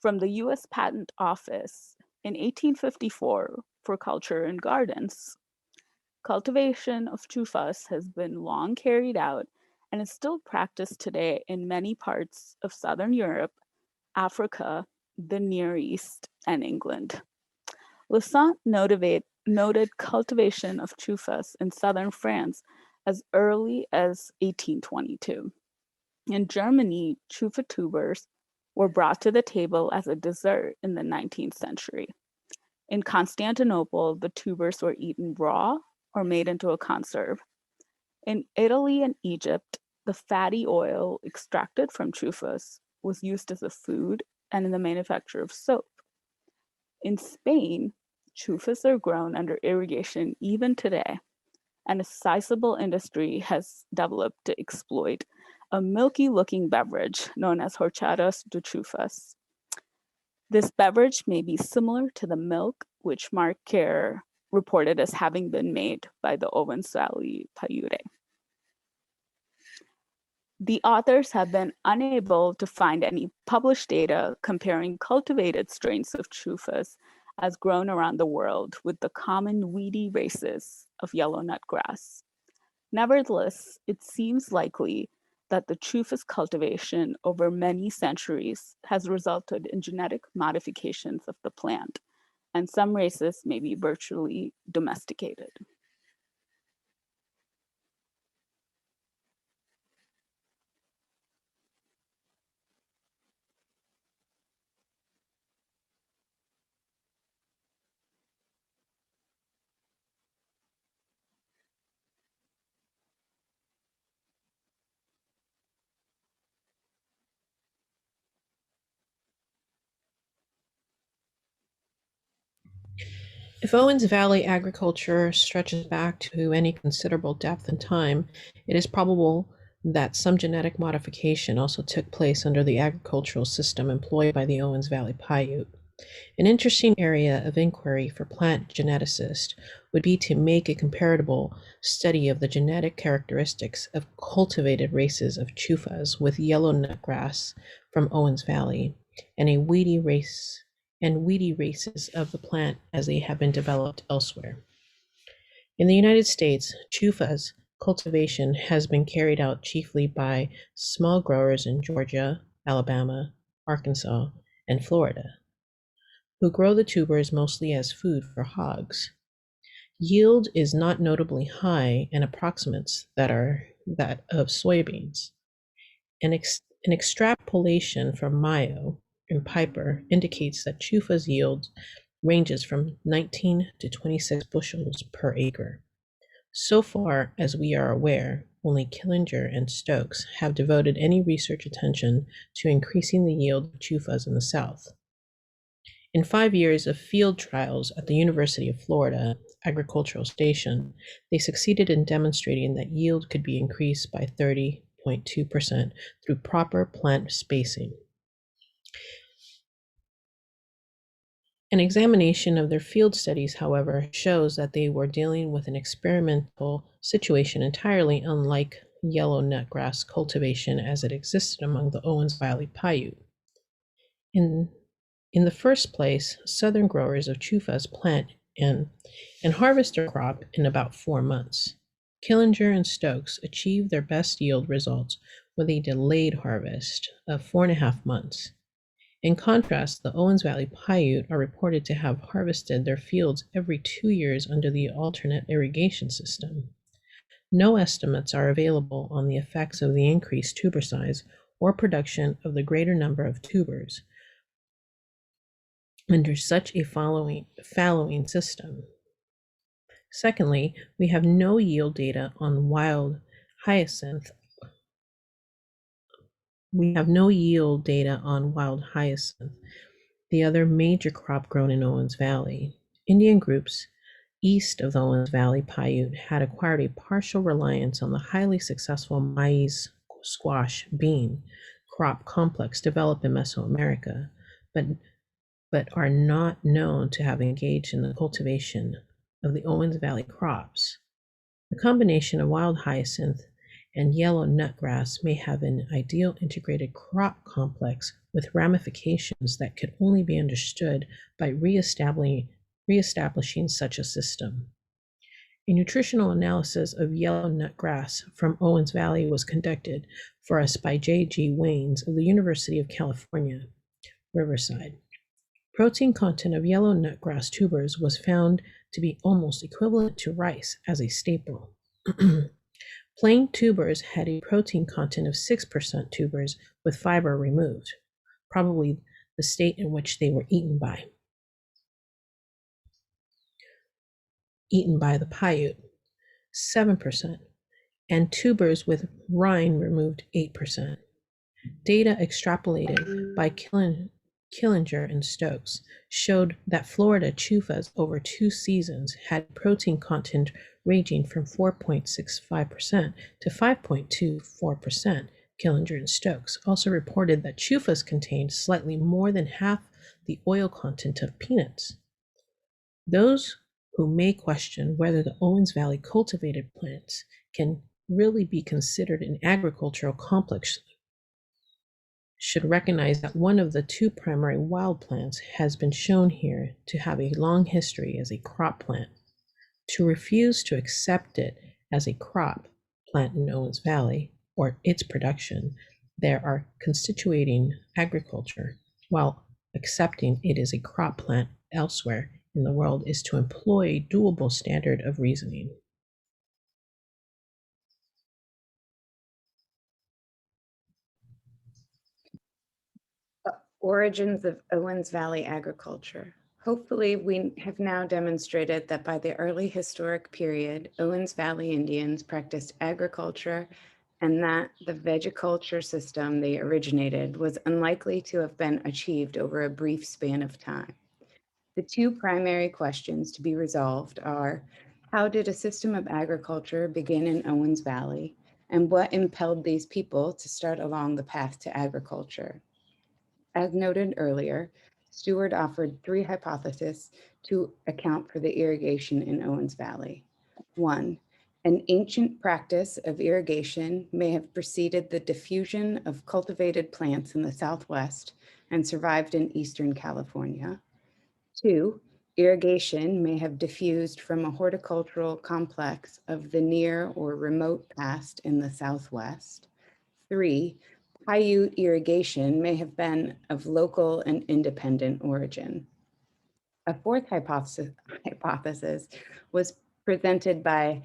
from the US Patent Office in 1854 for culture in gardens. Cultivation of chufas has been long carried out and is still practiced today in many parts of Southern Europe, Africa, the Near East, and England. Lasant noted cultivation of chufas in southern France as early as 1822. In Germany, chufa tubers were brought to the table as a dessert in the 19th century. In Constantinople, the tubers were eaten raw or made into a conserve. In Italy and Egypt, the fatty oil extracted from chufas was used as a food and in the manufacture of soap. In Spain, chufas are grown under irrigation even today, and a sizable industry has developed to exploit a milky-looking beverage known as horchatas de chufas. This beverage may be similar to the milk which Mark Kerr reported as having been made by the Owens Valley Paiute. The authors have been unable to find any published data comparing cultivated strains of chufas as grown around the world with the common weedy races of yellow nut grass. Nevertheless, it seems likely that the chufas cultivation over many centuries has resulted in genetic modifications of the plant, and some races may be virtually domesticated. If Owens Valley agriculture stretches back to any considerable depth in time, it is probable that some genetic modification also took place under the agricultural system employed by the Owens Valley Paiute. An interesting area of inquiry for plant geneticists would be to make a comparable study of the genetic characteristics of cultivated races of chufas with yellow nut grass from Owens Valley and weedy races of the plant as they have been developed elsewhere. In the United States, chufas cultivation has been carried out chiefly by small growers in Georgia, Alabama, Arkansas, and Florida, who grow the tubers mostly as food for hogs. Yield is not notably high and approximates that of soybeans. An extrapolation from Mayo and Piper indicates that chufas yield ranges from 19 to 26 bushels per acre. So far as we are aware, only Killinger and Stokes have devoted any research attention to increasing the yield of chufas in the South. In 5 years of field trials at the University of Florida Agricultural Station, they succeeded in demonstrating that yield could be increased by 30.2% through proper plant spacing. An examination of their field studies, however, shows that they were dealing with an experimental situation entirely unlike yellow nut grass cultivation as it existed among the Owens Valley Paiute. In the first place, southern growers of chufas plant and harvest their crop in about 4 months. Killinger and Stokes achieved their best yield results with a delayed harvest of 4.5 months. In contrast, the Owens Valley Paiute are reported to have harvested their fields every 2 years under the alternate irrigation system. No estimates are available on the effects of the increased tuber size or production of the greater number of tubers under such a fallowing system. Secondly, we have no yield data on wild hyacinth. We have no yield data on wild hyacinth, the other major crop grown in Owens Valley. Indian groups east of the Owens Valley Paiute had acquired a partial reliance on the highly successful maize squash bean crop complex developed in Mesoamerica, but are not known to have engaged in the cultivation of the Owens Valley crops. The combination of wild hyacinth and yellow nutgrass may have an ideal integrated crop complex with ramifications that could only be understood by reestablishing such a system. A nutritional analysis of yellow nutgrass from Owens Valley was conducted for us by J.G. Waynes of the University of California, Riverside. Protein content of yellow nutgrass tubers was found to be almost equivalent to rice as a staple. Plain tubers had a protein content of 6% tubers with fiber removed, probably the state in which they were eaten by the Paiute, 7%, and tubers with rind removed 8%. Data extrapolated by Killinger and Stokes showed that Florida chufas over 2 seasons had protein content ranging from 4.65% to 5.24%. Killinger and Stokes also reported that chufas contained slightly more than half the oil content of peanuts. Those who may question whether the Owens Valley cultivated plants can really be considered an agricultural complex should recognize that one of the 2 primary wild plants has been shown here to have a long history as a crop plant. To refuse to accept it as a crop plant in Owens Valley, or its production, there are constituting agriculture, while accepting it as a crop plant elsewhere in the world is to employ a doable standard of reasoning. Origins of Owens Valley agriculture. Hopefully, we have now demonstrated that by the early historic period, Owens Valley Indians practiced agriculture and that the vegiculture system they originated was unlikely to have been achieved over a brief span of time. The 2 primary questions to be resolved are, how did a system of agriculture begin in Owens Valley, and what impelled these people to start along the path to agriculture? As noted earlier, Stewart offered 3 hypotheses to account for the irrigation in Owens Valley. 1, an ancient practice of irrigation may have preceded the diffusion of cultivated plants in the Southwest and survived in Eastern California. 2, irrigation may have diffused from a horticultural complex of the near or remote past in the Southwest. 3, Paiute irrigation may have been of local and independent origin. A 4th hypothesis was presented by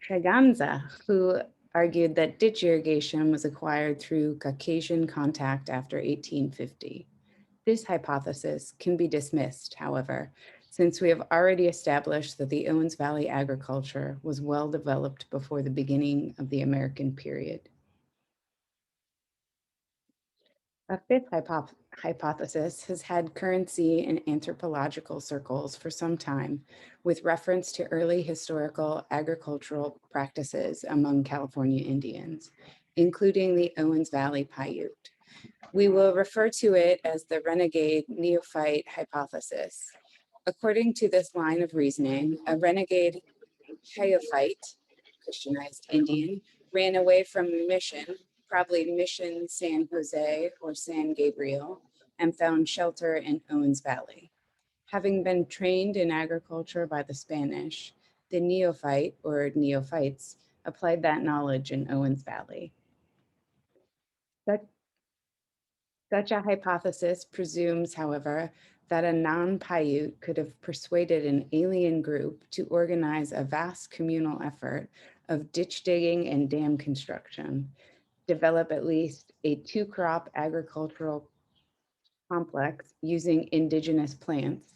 Treganza, who argued that ditch irrigation was acquired through Caucasian contact after 1850. This hypothesis can be dismissed, however, since we have already established that the Owens Valley agriculture was well developed before the beginning of the American period. A 5th hypothesis has had currency in anthropological circles for some time, with reference to early historical agricultural practices among California Indians, including the Owens Valley Paiute. We will refer to it as the renegade neophyte hypothesis. According to this line of reasoning, a renegade neophyte, Christianized Indian, ran away from a mission, probably Mission San Jose or San Gabriel, and found shelter in Owens Valley. Having been trained in agriculture by the Spanish, the neophyte or neophytes applied that knowledge in Owens Valley. Such a hypothesis presumes, however, that a non-Paiute could have persuaded an alien group to organize a vast communal effort of ditch digging and dam construction, develop at least a 2-crop agricultural complex using indigenous plants,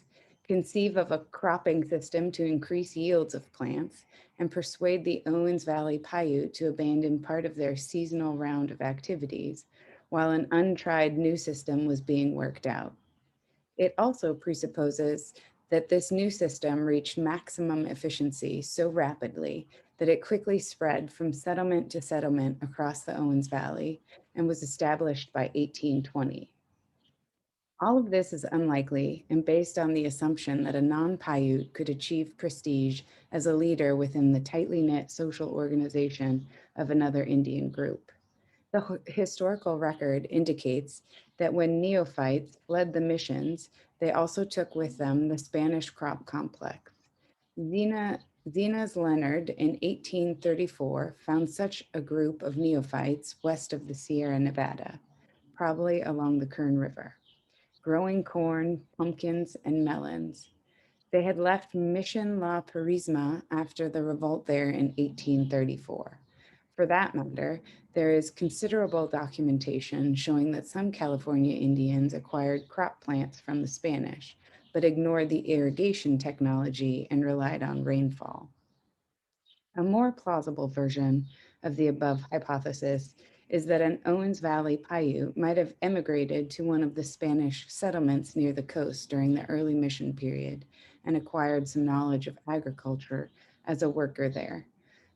conceive of a cropping system to increase yields of plants, and persuade the Owens Valley Paiute to abandon part of their seasonal round of activities, while an untried new system was being worked out. It also presupposes that this new system reached maximum efficiency so rapidly that it quickly spread from settlement to settlement across the Owens Valley and was established by 1820. All of this is unlikely and based on the assumption that a non-Paiute could achieve prestige as a leader within the tightly knit social organization of another Indian group. The historical record indicates that when neophytes fled the missions, they also took with them the Spanish crop complex. Zenas Leonard in 1834 found such a group of neophytes west of the Sierra Nevada, probably along the Kern River, growing corn, pumpkins, and melons. They had left Mission La Purisma after the revolt there in 1834. For that matter, there is considerable documentation showing that some California Indians acquired crop plants from the Spanish, but ignored the irrigation technology and relied on rainfall. A more plausible version of the above hypothesis is that an Owens Valley Paiute might have emigrated to one of the Spanish settlements near the coast during the early mission period and acquired some knowledge of agriculture as a worker there.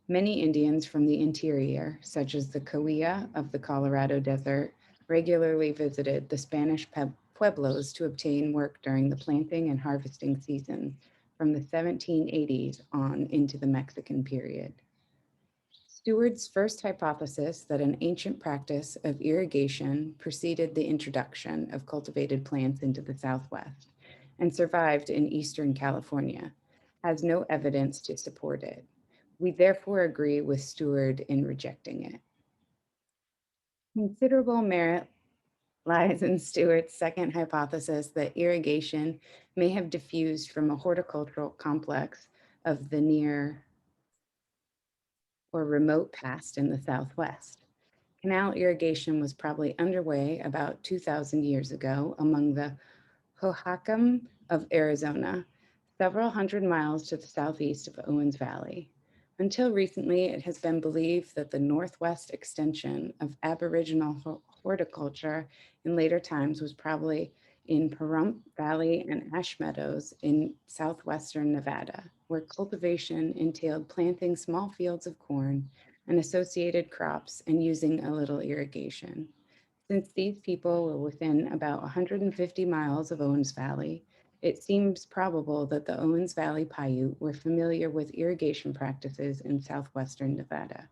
Many Indians from the interior, such as the Cahuilla of the Colorado Desert, regularly visited the Spanish pueblos to obtain work during the planting and harvesting season from the 1780s on into the Mexican period. Steward's first hypothesis that an ancient practice of irrigation preceded the introduction of cultivated plants into the Southwest and survived in Eastern California has no evidence to support it. We therefore agree with Steward in rejecting it. Considerable merit lies in Stewart's second hypothesis that irrigation may have diffused from a horticultural complex of the near or remote past in the Southwest. Canal irrigation was probably underway about 2,000 years ago among the Hohokam of Arizona, several hundred miles to the southeast of Owens Valley. Until recently, it has been believed that the northwest extension of Aboriginal horticulture in later times was probably in Pahrump Valley and Ash Meadows in southwestern Nevada, where cultivation entailed planting small fields of corn and associated crops and using a little irrigation. Since these people were within about 150 miles of Owens Valley, it seems probable that the Owens Valley Paiute were familiar with irrigation practices in southwestern Nevada.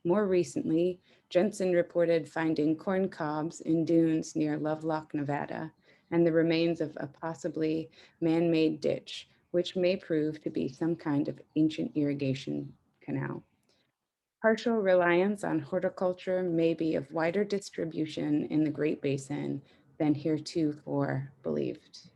More recently, Jensen reported finding corn cobs in dunes near Lovelock, Nevada, and the remains of a possibly man-made ditch, which may prove to be some kind of ancient irrigation canal. Partial reliance on horticulture may be of wider distribution in the Great Basin than heretofore believed.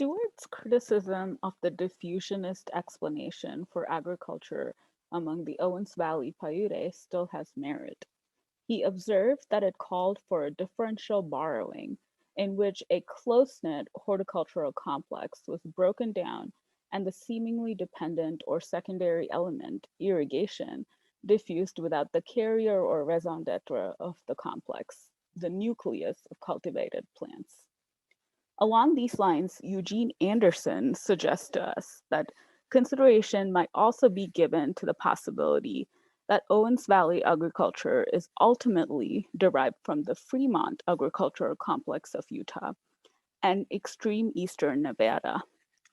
Stewart's criticism of the diffusionist explanation for agriculture among the Owens Valley Paiute still has merit. He observed that it called for a differential borrowing in which a close-knit horticultural complex was broken down and the seemingly dependent or secondary element, irrigation, diffused without the carrier or raison d'etre of the complex, the nucleus of cultivated plants. Along these lines, Eugene Anderson suggests to us that consideration might also be given to the possibility that Owens Valley agriculture is ultimately derived from the Fremont agricultural complex of Utah and extreme eastern Nevada,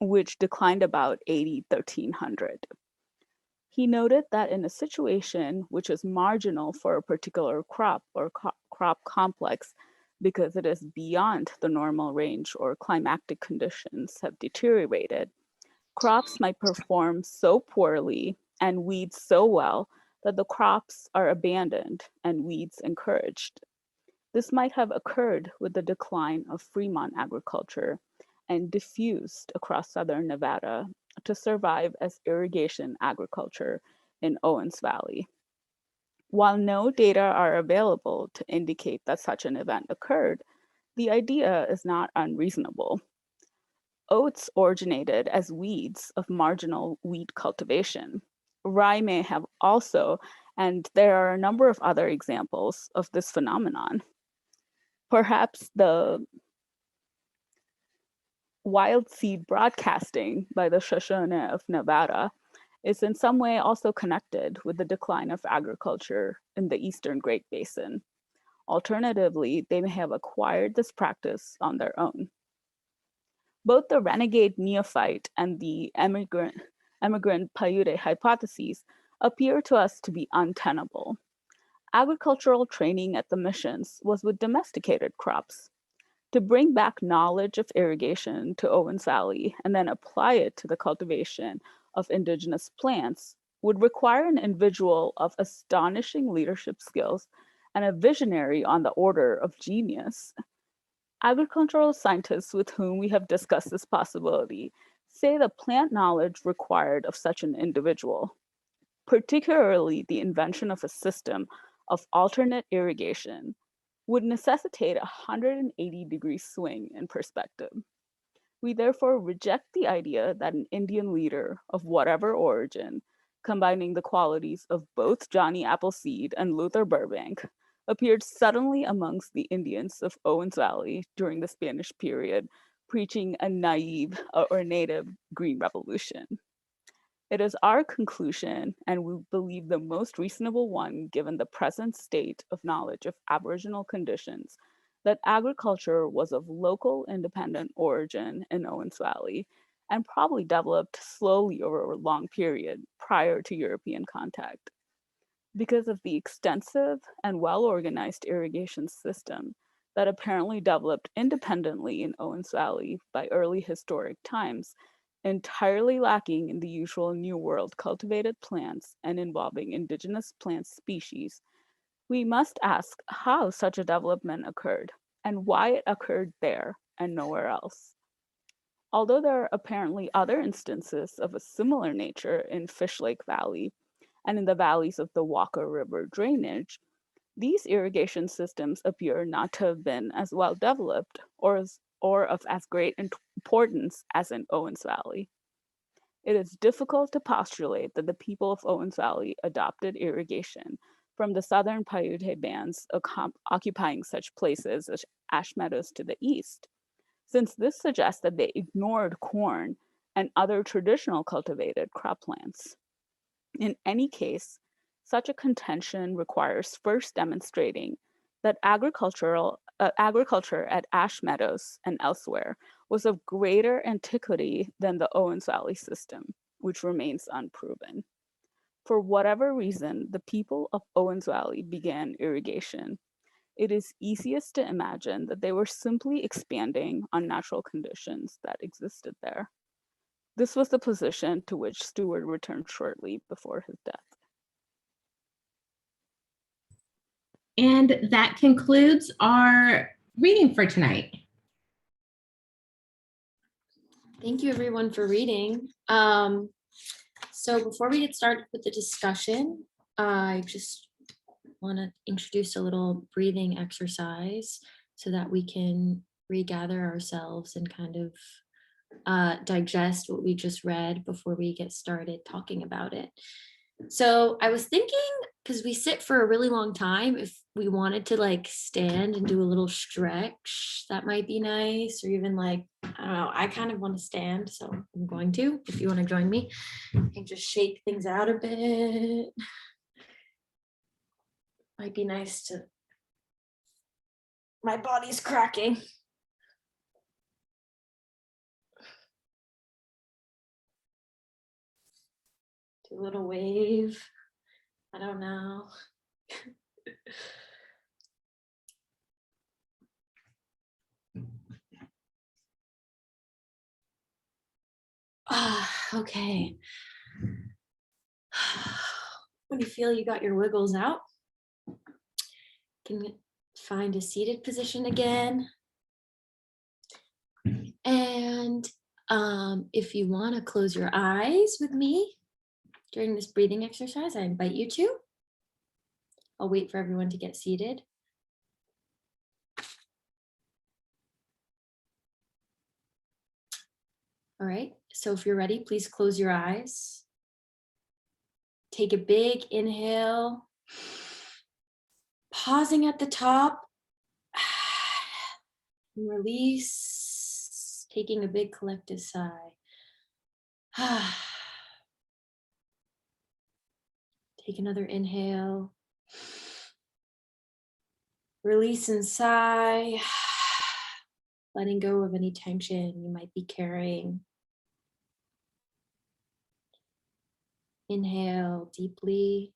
which declined about AD 1300. He noted that in a situation which is marginal for a particular crop or crop complex because it is beyond the normal range or climatic conditions have deteriorated, crops might perform so poorly and weeds so well that the crops are abandoned and weeds encouraged. This might have occurred with the decline of Fremont agriculture and diffused across southern Nevada to survive as irrigation agriculture in Owens Valley. While no data are available to indicate that such an event occurred, the idea is not unreasonable. Oats originated as weeds of marginal wheat cultivation. Rye may have also, and there are a number of other examples of this phenomenon. Perhaps the wild seed broadcasting by the Shoshone of Nevada is in some way also connected with the decline of agriculture in the Eastern Great Basin. Alternatively, they may have acquired this practice on their own. Both the renegade neophyte and the emigrant Paiute hypotheses appear to us to be untenable. Agricultural training at the missions was with domesticated crops. To bring back knowledge of irrigation to Owens Valley and then apply it to the cultivation of indigenous plants would require an individual of astonishing leadership skills and a visionary on the order of genius. Agricultural scientists with whom we have discussed this possibility say the plant knowledge required of such an individual, particularly the invention of a system of alternate irrigation, would necessitate a 180-degree swing in perspective. We therefore reject the idea that an Indian leader of whatever origin, combining the qualities of both Johnny Appleseed and Luther Burbank, appeared suddenly amongst the Indians of Owens Valley during the Spanish period, preaching a naive or native green revolution. It is our conclusion, and we believe the most reasonable one given the present state of knowledge of Aboriginal conditions, that agriculture was of local independent origin in Owens Valley and probably developed slowly over a long period prior to European contact. Because of the extensive and well-organized irrigation system that apparently developed independently in Owens Valley by early historic times, entirely lacking in the usual New World cultivated plants and involving indigenous plant species, we must ask how such a development occurred and why it occurred there and nowhere else. Although there are apparently other instances of a similar nature in Fish Lake Valley and in the valleys of the Walker River drainage, these irrigation systems appear not to have been as well developed or of as great importance as in Owens Valley. It is difficult to postulate that the people of Owens Valley adopted irrigation from the southern Paiute bands occupying such places as Ash Meadows to the east, since this suggests that they ignored corn and other traditional cultivated croplands. In any case, such a contention requires first demonstrating that agriculture at Ash Meadows and elsewhere was of greater antiquity than the Owens Valley system, which remains unproven. For whatever reason, the people of Owens Valley began irrigation. It is easiest to imagine that they were simply expanding on natural conditions that existed there. This was the position to which Stewart returned shortly before his death. And that concludes our reading for tonight. Thank you everyone for reading. So before we get started with the discussion, I just want to introduce a little breathing exercise so that we can regather ourselves and kind of digest what we just read before we get started talking about it. So I was thinking, because we sit for a really long time, if we wanted to like stand and do a little stretch, that might be nice. Or even like, I don't know, I kind of want to stand, so I'm going to, if you want to join me, and just shake things out a bit. Might be nice to, my body's cracking. Do a little wave. I don't know. Okay. When you feel you got your wiggles out, you can find a seated position again. And If you want to close your eyes with me during this breathing exercise, I invite you to. I'll wait for everyone to get seated. All right, so if you're ready, please close your eyes. Take a big inhale, pausing at the top, and release, taking a big collective sigh. Take another inhale, release and sigh, letting go of any tension you might be carrying. Inhale deeply.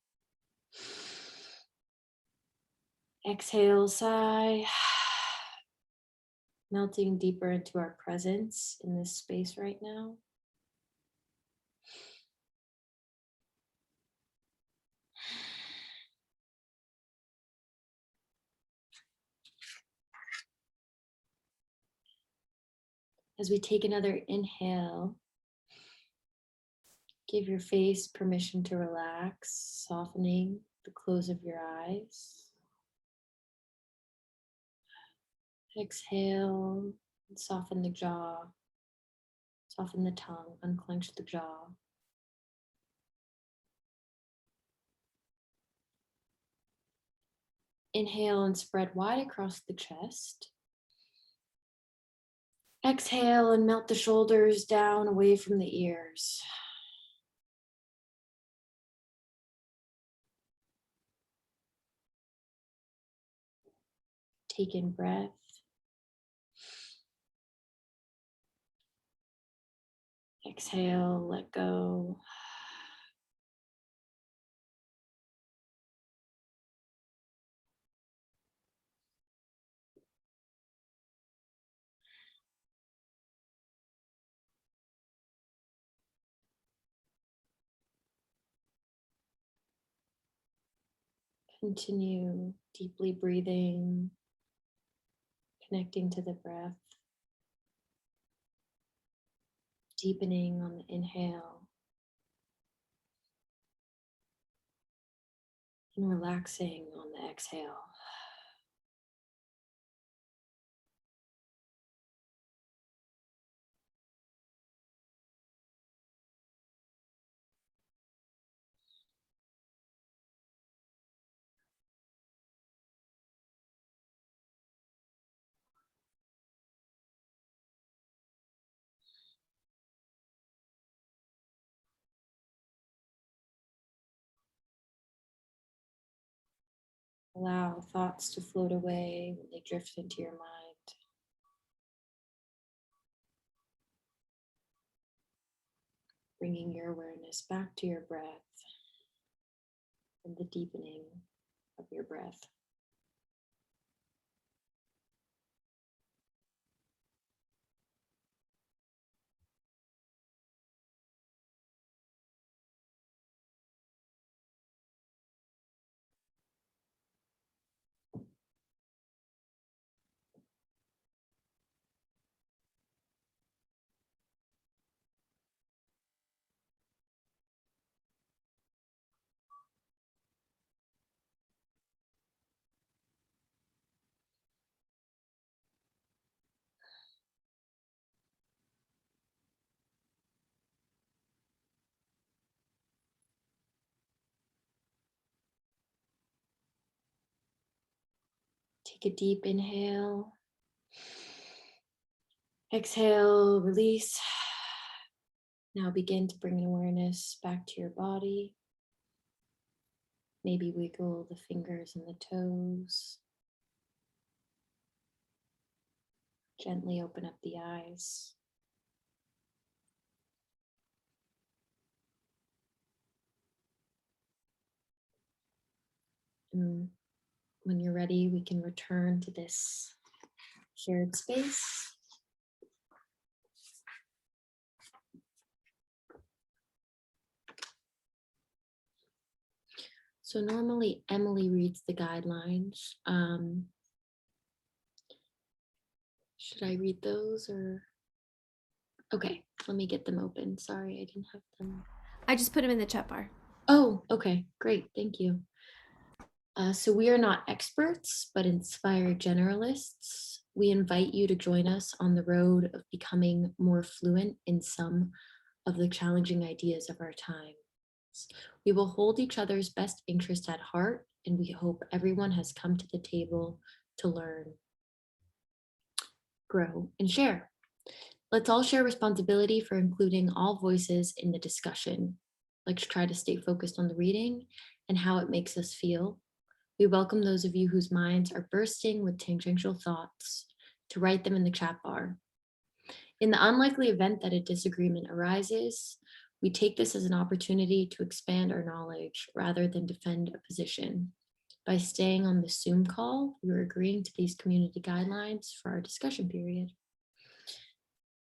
Exhale, sigh. Melting deeper into our presence in this space right now. As we take another inhale, give your face permission to relax, softening the close of your eyes. Exhale, and soften the jaw, soften the tongue, unclench the jaw. Inhale and spread wide across the chest. Exhale and melt the shoulders down away from the ears. Take in breath. Exhale, let go. Continue deeply breathing, connecting to the breath, deepening on the inhale, and relaxing on the exhale. Allow thoughts to float away when they drift into your mind. Bringing your awareness back to your breath and the deepening of your breath. Take a deep inhale. Exhale, release. Now begin to bring an awareness back to your body. Maybe wiggle the fingers and the toes. Gently open up the eyes. And when you're ready, we can return to this shared space. So normally Emily reads the guidelines. Should I read those or? Okay, let me get them open. Sorry, I didn't have them. I just put them in the chat bar. Oh, okay, great, thank you. So we are not experts, but inspired generalists. We invite you to join us on the road of becoming more fluent in some of the challenging ideas of our times. We will hold each other's best interest at heart, and we hope everyone has come to the table to learn, grow, and share. Let's all share responsibility for including all voices in the discussion. Let's try to stay focused on the reading and how it makes us feel. We welcome those of you whose minds are bursting with tangential thoughts to write them in the chat bar. In the unlikely event that a disagreement arises, we take this as an opportunity to expand our knowledge rather than defend a position. By staying on the Zoom call, we are agreeing to these community guidelines for our discussion period.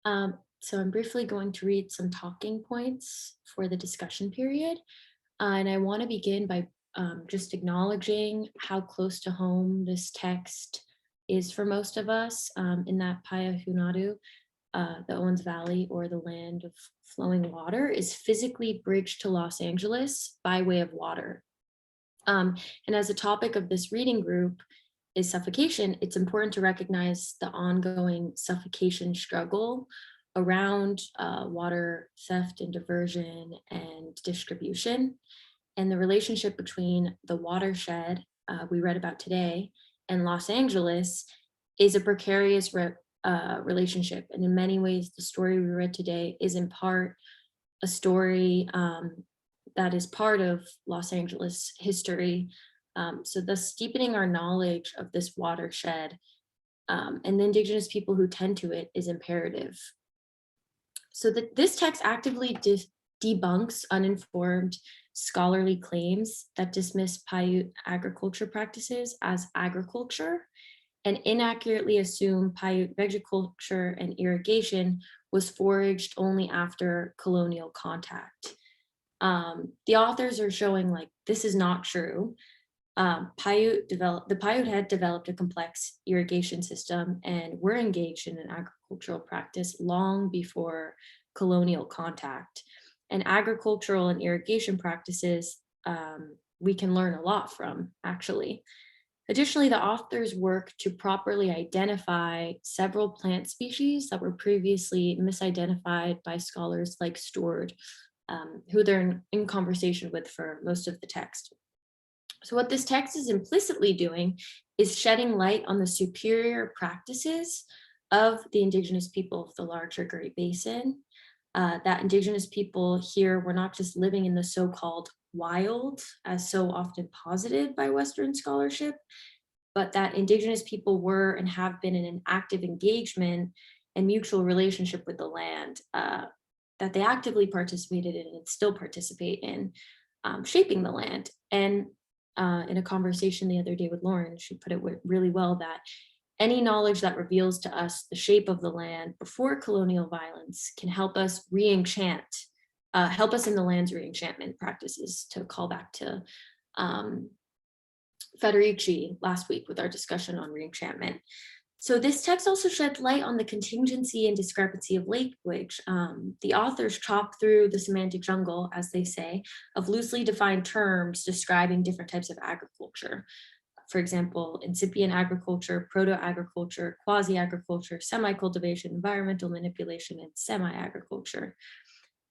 So I'm briefly going to read some talking points for the discussion period. And I want to begin by just acknowledging how close to home this text is for most of us in that Paya Hunadu, the Owens Valley, or the land of flowing water, is physically bridged to Los Angeles by way of water. And as a topic of this reading group is suffocation, it's important to recognize the ongoing suffocation struggle around water theft and diversion and distribution, and the relationship between the watershed we read about today and Los Angeles is a precarious relationship. And in many ways, the story we read today is in part a story that is part of Los Angeles history. So thus deepening our knowledge of this watershed and the indigenous people who tend to it is imperative. So that this text actively debunks uninformed scholarly claims that dismiss Paiute agriculture practices as agriculture and inaccurately assume Paiute viticulture and irrigation was foraged only after colonial contact. The authors are showing like this is not true. The Paiute had developed a complex irrigation system and were engaged in an agricultural practice long before colonial contact. And agricultural and irrigation practices we can learn a lot from, actually. Additionally, the authors work to properly identify several plant species that were previously misidentified by scholars like Stewart, who they're in conversation with for most of the text. So what this text is implicitly doing is shedding light on the superior practices of the indigenous people of the larger Great Basin. That indigenous people here were not just living in the so-called wild, as so often posited by Western scholarship, but that indigenous people were and have been in an active engagement and mutual relationship with the land that they actively participated in and still participate in shaping the land. And in a conversation the other day with Lauren, she put it really well that any knowledge that reveals to us the shape of the land before colonial violence can help us re-enchant, help us in the land's re-enchantment practices, to call back to Federici last week with our discussion on re-enchantment. So this text also sheds light on the contingency and discrepancy of language. The authors chop through the semantic jungle, as they say, of loosely defined terms describing different types of agriculture. For example, incipient agriculture, proto-agriculture, quasi-agriculture, semi-cultivation, environmental manipulation, and semi-agriculture.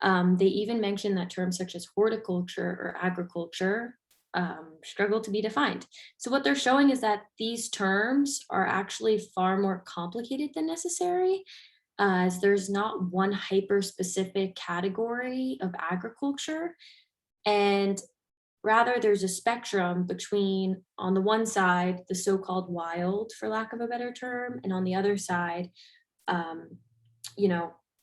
They even mention that terms such as horticulture or agriculture struggle to be defined. So what they're showing is that these terms are actually far more complicated than necessary, as there's not one hyper-specific category of agriculture, and rather there's a spectrum between, on the one side, the so-called wild, for lack of a better term, and on the other side,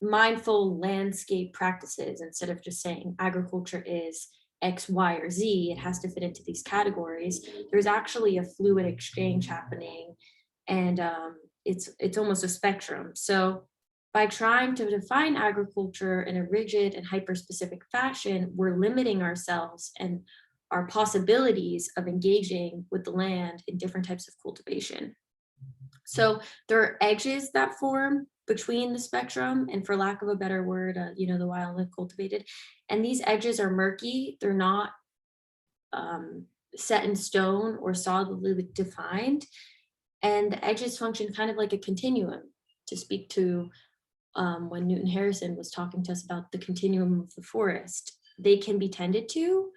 mindful landscape practices. Instead of just saying agriculture is X, Y, or Z, it has to fit into these categories. There's actually a fluid exchange happening, and it's almost a spectrum. So by trying to define agriculture in a rigid and hyper-specific fashion, we're limiting ourselves and our possibilities of engaging with the land in different types of cultivation. So there are edges that form between the spectrum, and for lack of a better word, the wild and cultivated. And these edges are murky. They're not set in stone or solidly defined. And the edges function kind of like a continuum, to speak to when Newton Harrison was talking to us about the continuum of the forest. They can be tended to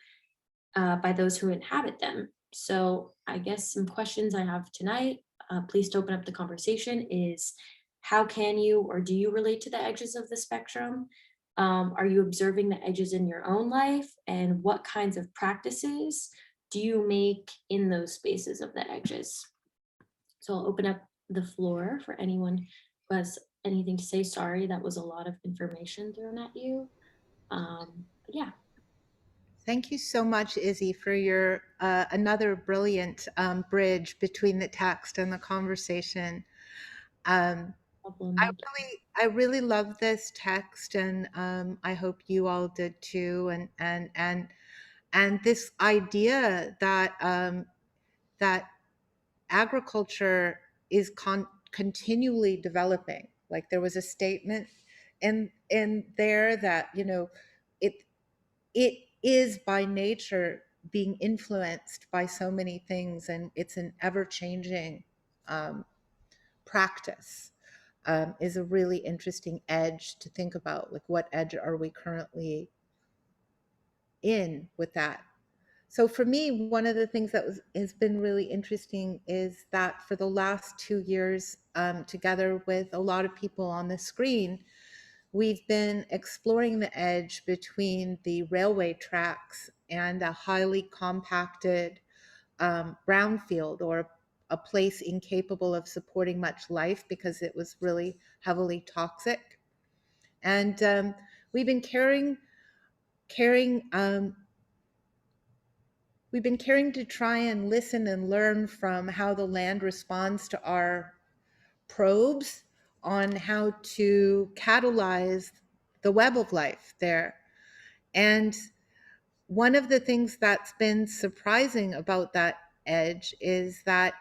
by those who inhabit them. So I guess some questions I have tonight, please to open up the conversation, is how can you or do you relate to the edges of the spectrum? Are you observing the edges in your own life? And what kinds of practices do you make in those spaces of the edges? So I'll open up the floor for anyone who has anything to say. Sorry, that was a lot of information thrown at you. Yeah. Thank you so much, Izzy, for your another brilliant bridge between the text and the conversation. I really love this text, and I hope you all did too. And this idea that that agriculture is continually developing. Like there was a statement in there that it is by nature being influenced by so many things, and it's an ever-changing practice. Is a really interesting edge to think about. Like, what edge are we currently in with that? So for me, one of the things that has been really interesting is that for the last 2 years, together with a lot of people on the screen, we've been exploring the edge between the railway tracks and a highly compacted brownfield, or a place incapable of supporting much life because it was really heavily toxic. And we've been caring to try and listen and learn from how the land responds to our probes on how to catalyze the web of life there. And one of the things that's been surprising about that edge is that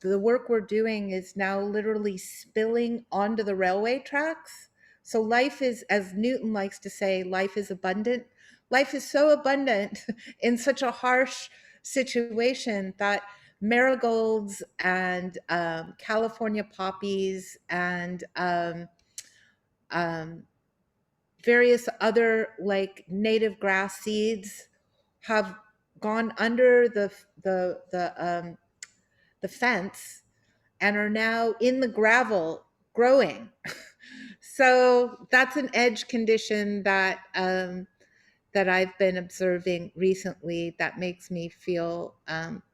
the work we're doing is now literally spilling onto the railway tracks. So life is, as Newton likes to say, life is abundant. Life is so abundant in such a harsh situation that marigolds and California poppies and various other like native grass seeds have gone under the fence and are now in the gravel growing. So that's an edge condition that that I've been observing recently that makes me feel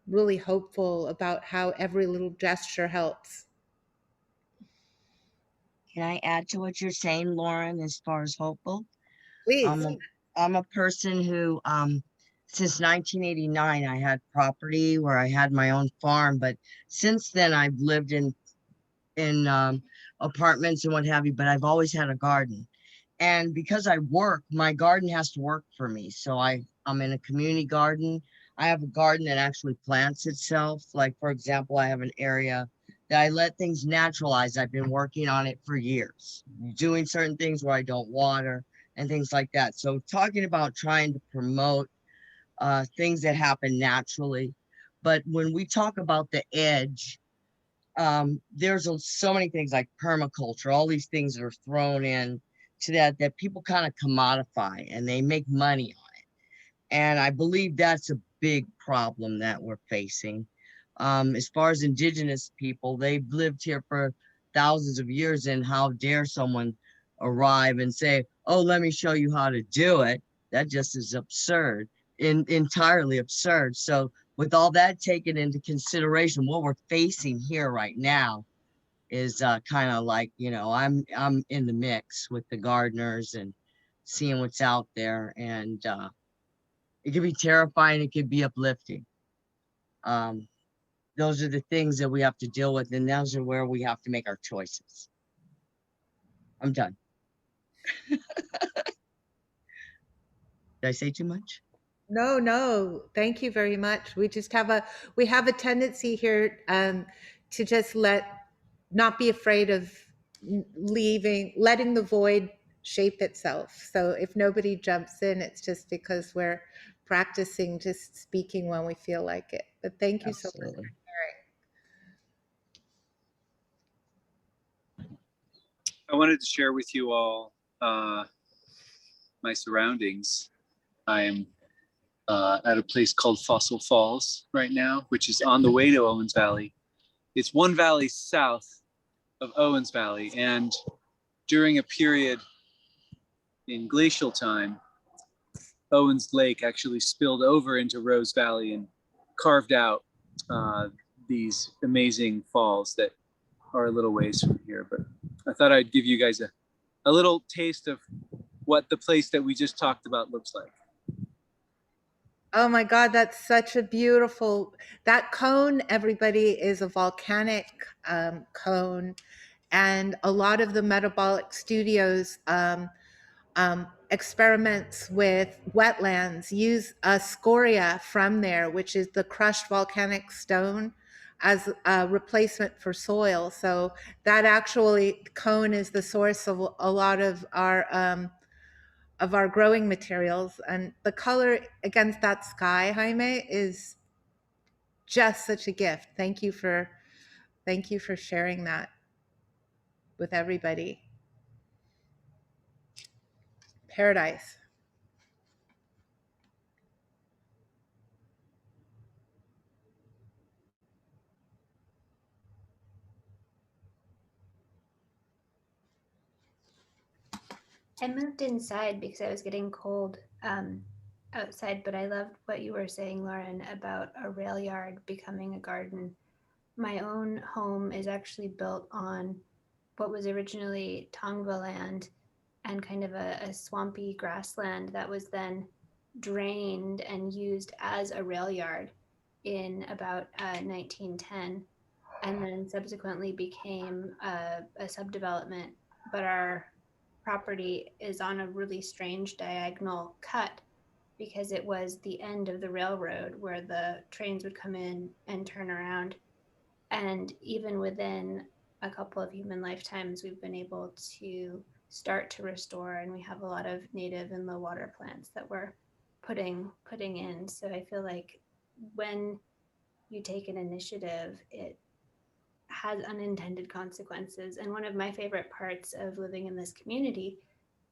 really hopeful about how every little gesture helps. Can I add to what you're saying, Lauren, as far as hopeful? Please. I'm a person who, since 1989, I had property where I had my own farm, but since then I've lived in apartments and what have you, but I've always had a garden. And because I work, my garden has to work for me. So I'm in a community garden. I have a garden that actually plants itself. Like, for example, I have an area that I let things naturalize. I've been working on it for years, doing certain things where I don't water and things like that. So talking about trying to promote things that happen naturally. But when we talk about the edge, there's so many things like permaculture, all these things that are thrown in to that people kind of commodify and they make money on it. And I believe that's a big problem that we're facing. As far as indigenous people, they've lived here for thousands of years, and how dare someone arrive and say, oh, let me show you how to do it. That just is absurd, entirely absurd. So with all that taken into consideration, what we're facing here right now is kind of like, I'm in the mix with the gardeners and seeing what's out there, and it could be terrifying, it could be uplifting. Those are the things that we have to deal with, and those are where we have to make our choices. I'm done. Did I say too much? No, thank you very much. We just have a tendency here to just let not be afraid of letting the void shape itself. So if nobody jumps in, it's just because we're practicing just speaking when we feel like it. But thank you so much for sharing. I wanted to share with you all my surroundings. I am at a place called Fossil Falls right now, which is on the way to Owens Valley. It's one valley south of Owens Valley, and during a period in glacial time, Owens Lake actually spilled over into Rose Valley and carved out these amazing falls that are a little ways from here. But I thought I'd give you guys a little taste of what the place that we just talked about looks like. Oh my God, that's such a beautiful, that cone, everybody, is a volcanic cone. And a lot of the metabolic studios experiments with wetlands use a scoria from there, which is the crushed volcanic stone, as a replacement for soil. So that actually cone is the source of a lot of our growing materials. And the color against that sky, Jaime, is just such a gift. Thank you for sharing that with everybody. Paradise. I moved inside because I was getting cold outside, but I loved what you were saying, Lauren, about a rail yard becoming a garden. My own home is actually built on what was originally Tongva land and kind of a swampy grassland that was then drained and used as a rail yard in about 1910, and then subsequently became a subdevelopment. But our property is on a really strange diagonal cut because it was the end of the railroad where the trains would come in and turn around. And even within a couple of human lifetimes, we've been able to start to restore, and we have a lot of native and low water plants that we're putting in. So I feel like when you take an initiative, it has unintended consequences. And one of my favorite parts of living in this community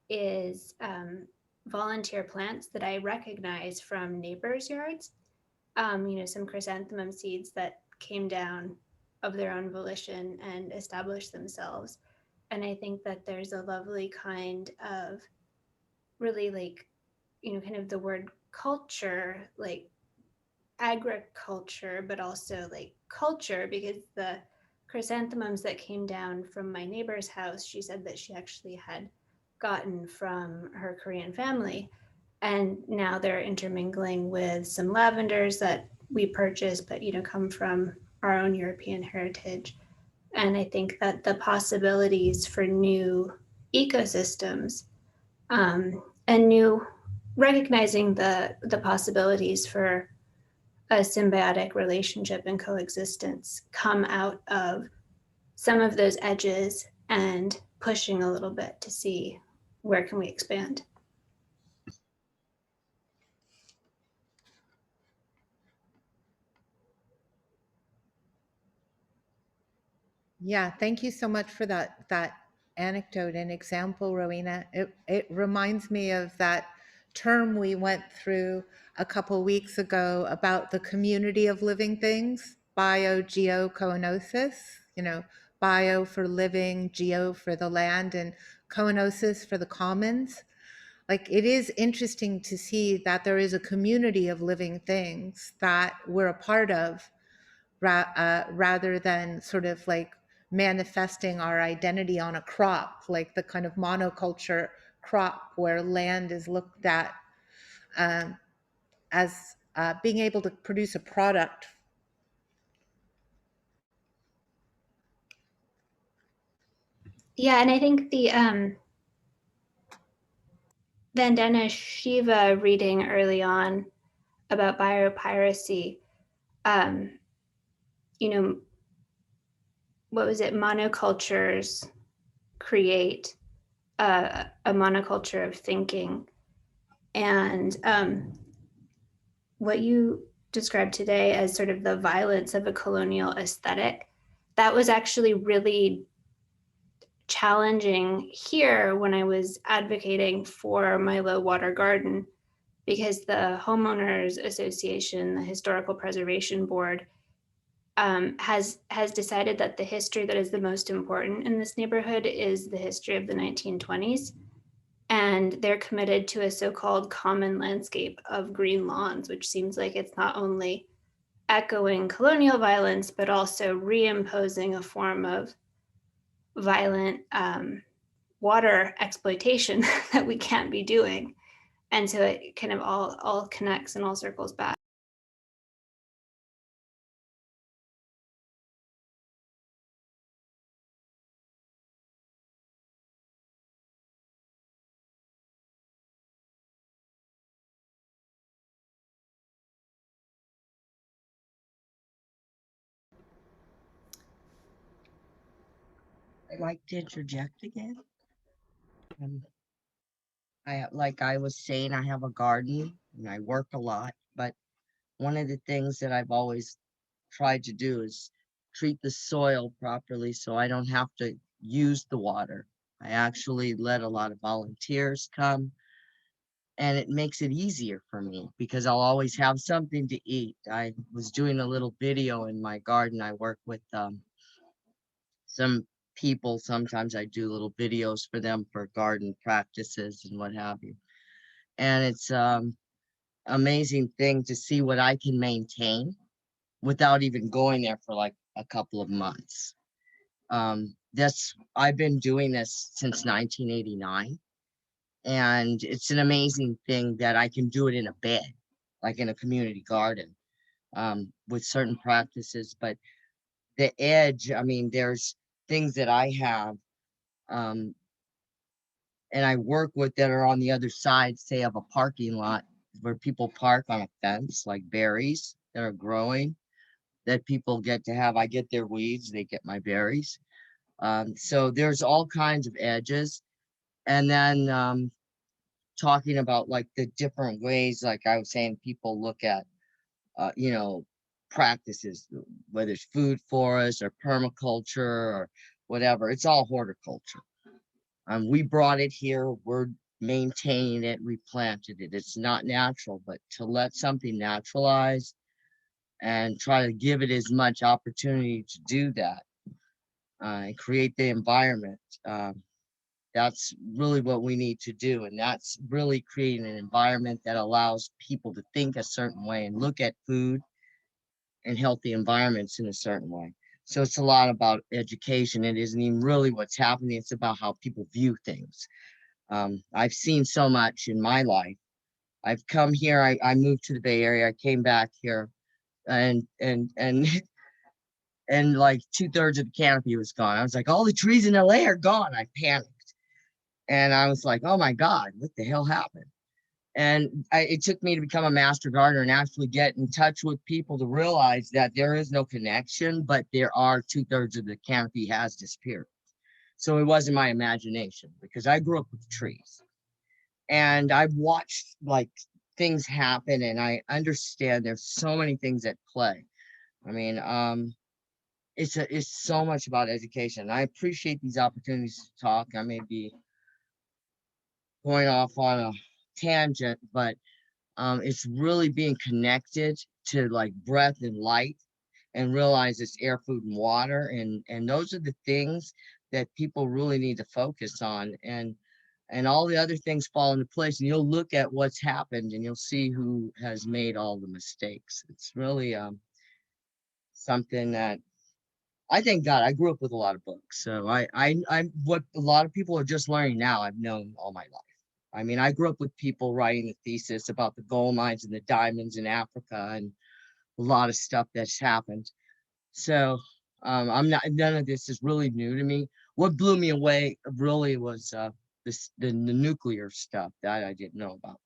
is volunteer plants that I recognize from neighbors' yards. Some chrysanthemum seeds that came down of their own volition and established themselves. And I think that there's a lovely kind of really kind of the word culture, like agriculture, but also like culture, because the chrysanthemums that came down from my neighbor's house, she said that she actually had gotten from her Korean family. And now they're intermingling with some lavenders that we purchased, but come from our own European heritage. And I think that the possibilities for new ecosystems and new recognizing the possibilities for a symbiotic relationship and coexistence come out of some of those edges and pushing a little bit to see where can we expand. Yeah, thank you so much for that anecdote and example, Rowena. It reminds me of that term we went through a couple weeks ago about the community of living things, biogeocoenosis, bio for living, geo for the land, and coenosis for the commons. Like, it is interesting to see that there is a community of living things that we're a part of, rather than sort of like manifesting our identity on a crop, like the kind of monoculture crop where land is looked at as being able to produce a product. Yeah, and I think the Vandana Shiva reading early on about biopiracy, what was it, monocultures create a monoculture of thinking. And what you described today as sort of the violence of a colonial aesthetic, that was actually really challenging here when I was advocating for my low water garden, because the homeowners association, the historical preservation board, has decided that the history that is the most important in this neighborhood is the history of the 1920s, and they're committed to a so-called common landscape of green lawns, which seems like it's not only echoing colonial violence but also reimposing a form of violent water exploitation that we can't be doing. And so it kind of all connects and all circles back. I'd like to interject again. Like I was saying, I have a garden and I work a lot, but one of the things that I've always tried to do is treat the soil properly so I don't have to use the water. I actually let a lot of volunteers come, and it makes it easier for me because I'll always have something to eat. I was doing a little video in my garden. I work with some people. Sometimes I do little videos for them for garden practices and what have you. And it's amazing thing to see what I can maintain without even going there for like a couple of months. I've been doing this since 1989, and it's an amazing thing that I can do it in a bed, like in a community garden, with certain practices. But the edge, I mean, there's things that I have, and I work with that are on the other side, say, of a parking lot where people park on a fence, like berries that are growing that people get to have. I get their weeds, they get my berries. So there's all kinds of edges. And then talking about like the different ways, like I was saying, people look at, you know, practices, whether it's food forests or permaculture or whatever, it's all horticulture. We brought it here, we're maintaining it, we planted it. It's not natural, but to let something naturalize and try to give it as much opportunity to do that and create the environment. That's really what we need to do. And that's really creating an environment that allows people to think a certain way and look at food and healthy environments in a certain way. So it's a lot about education. It isn't even really what's happening. It's about how people view things. I've seen so much in my life. I've come here, I moved to the Bay Area, I came back here and and like 2/3 of the canopy was gone. I was like, all the trees in LA are gone. I panicked. And I was like, oh my God, what the hell happened? And it took me to become a master gardener and actually get in touch with people to realize that there is no connection, but there are 2/3 of the canopy has disappeared. So it wasn't my imagination because I grew up with trees and I've watched like things happen and I understand there's so many things at play. I mean, it's so much about education. I appreciate these opportunities to talk. I may be going off on a tangent, but it's really being connected to like breath and light and realize it's air, food, and water. And those are the things that people really need to focus on. And all the other things fall into place. And you'll look at what's happened and you'll see who has made all the mistakes. It's really something that I thank God I grew up with a lot of books. So I'm what a lot of people are just learning now, I've known all my life. I mean, I grew up with people writing the thesis about the gold mines and the diamonds in Africa and a lot of stuff that's happened. So I'm not, none of this is really new to me. What blew me away really was the nuclear stuff that I didn't know about.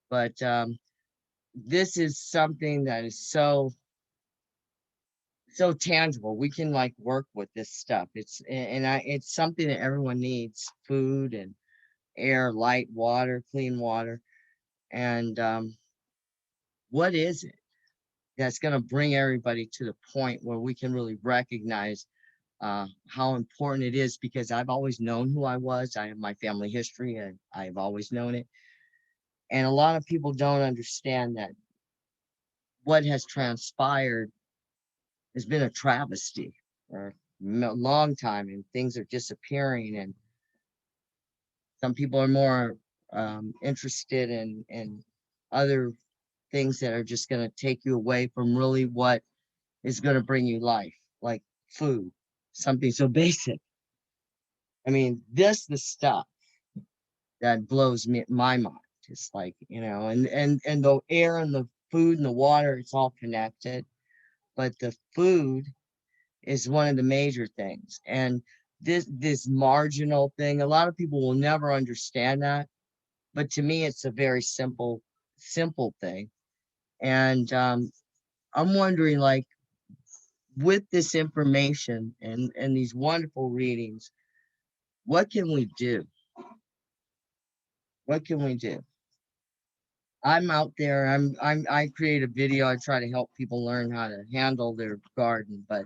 But this is something that is so so tangible. We can like work with this stuff. It's something that everyone needs: food and air, light, water, clean water. And what is it that's going to bring everybody to the point where we can really recognize how important it is? Because I've always known who I was. I have my family history and I've always known it. And a lot of people don't understand that what has transpired has been a travesty for a long time, and things are disappearing. And some people are more interested in other things that are just going to take you away from really what is going to bring you life, like food, something so basic. I mean, the stuff that blows my mind. It's like, and the air and the food and the water, it's all connected. But the food is one of the major things. And this marginal thing, a lot of people will never understand that. But to me, it's a very simple thing. And I'm wondering, like, with this information and these wonderful readings, what can we do? What can we do? I'm out there. I create a video. I try to help people learn how to handle their garden, but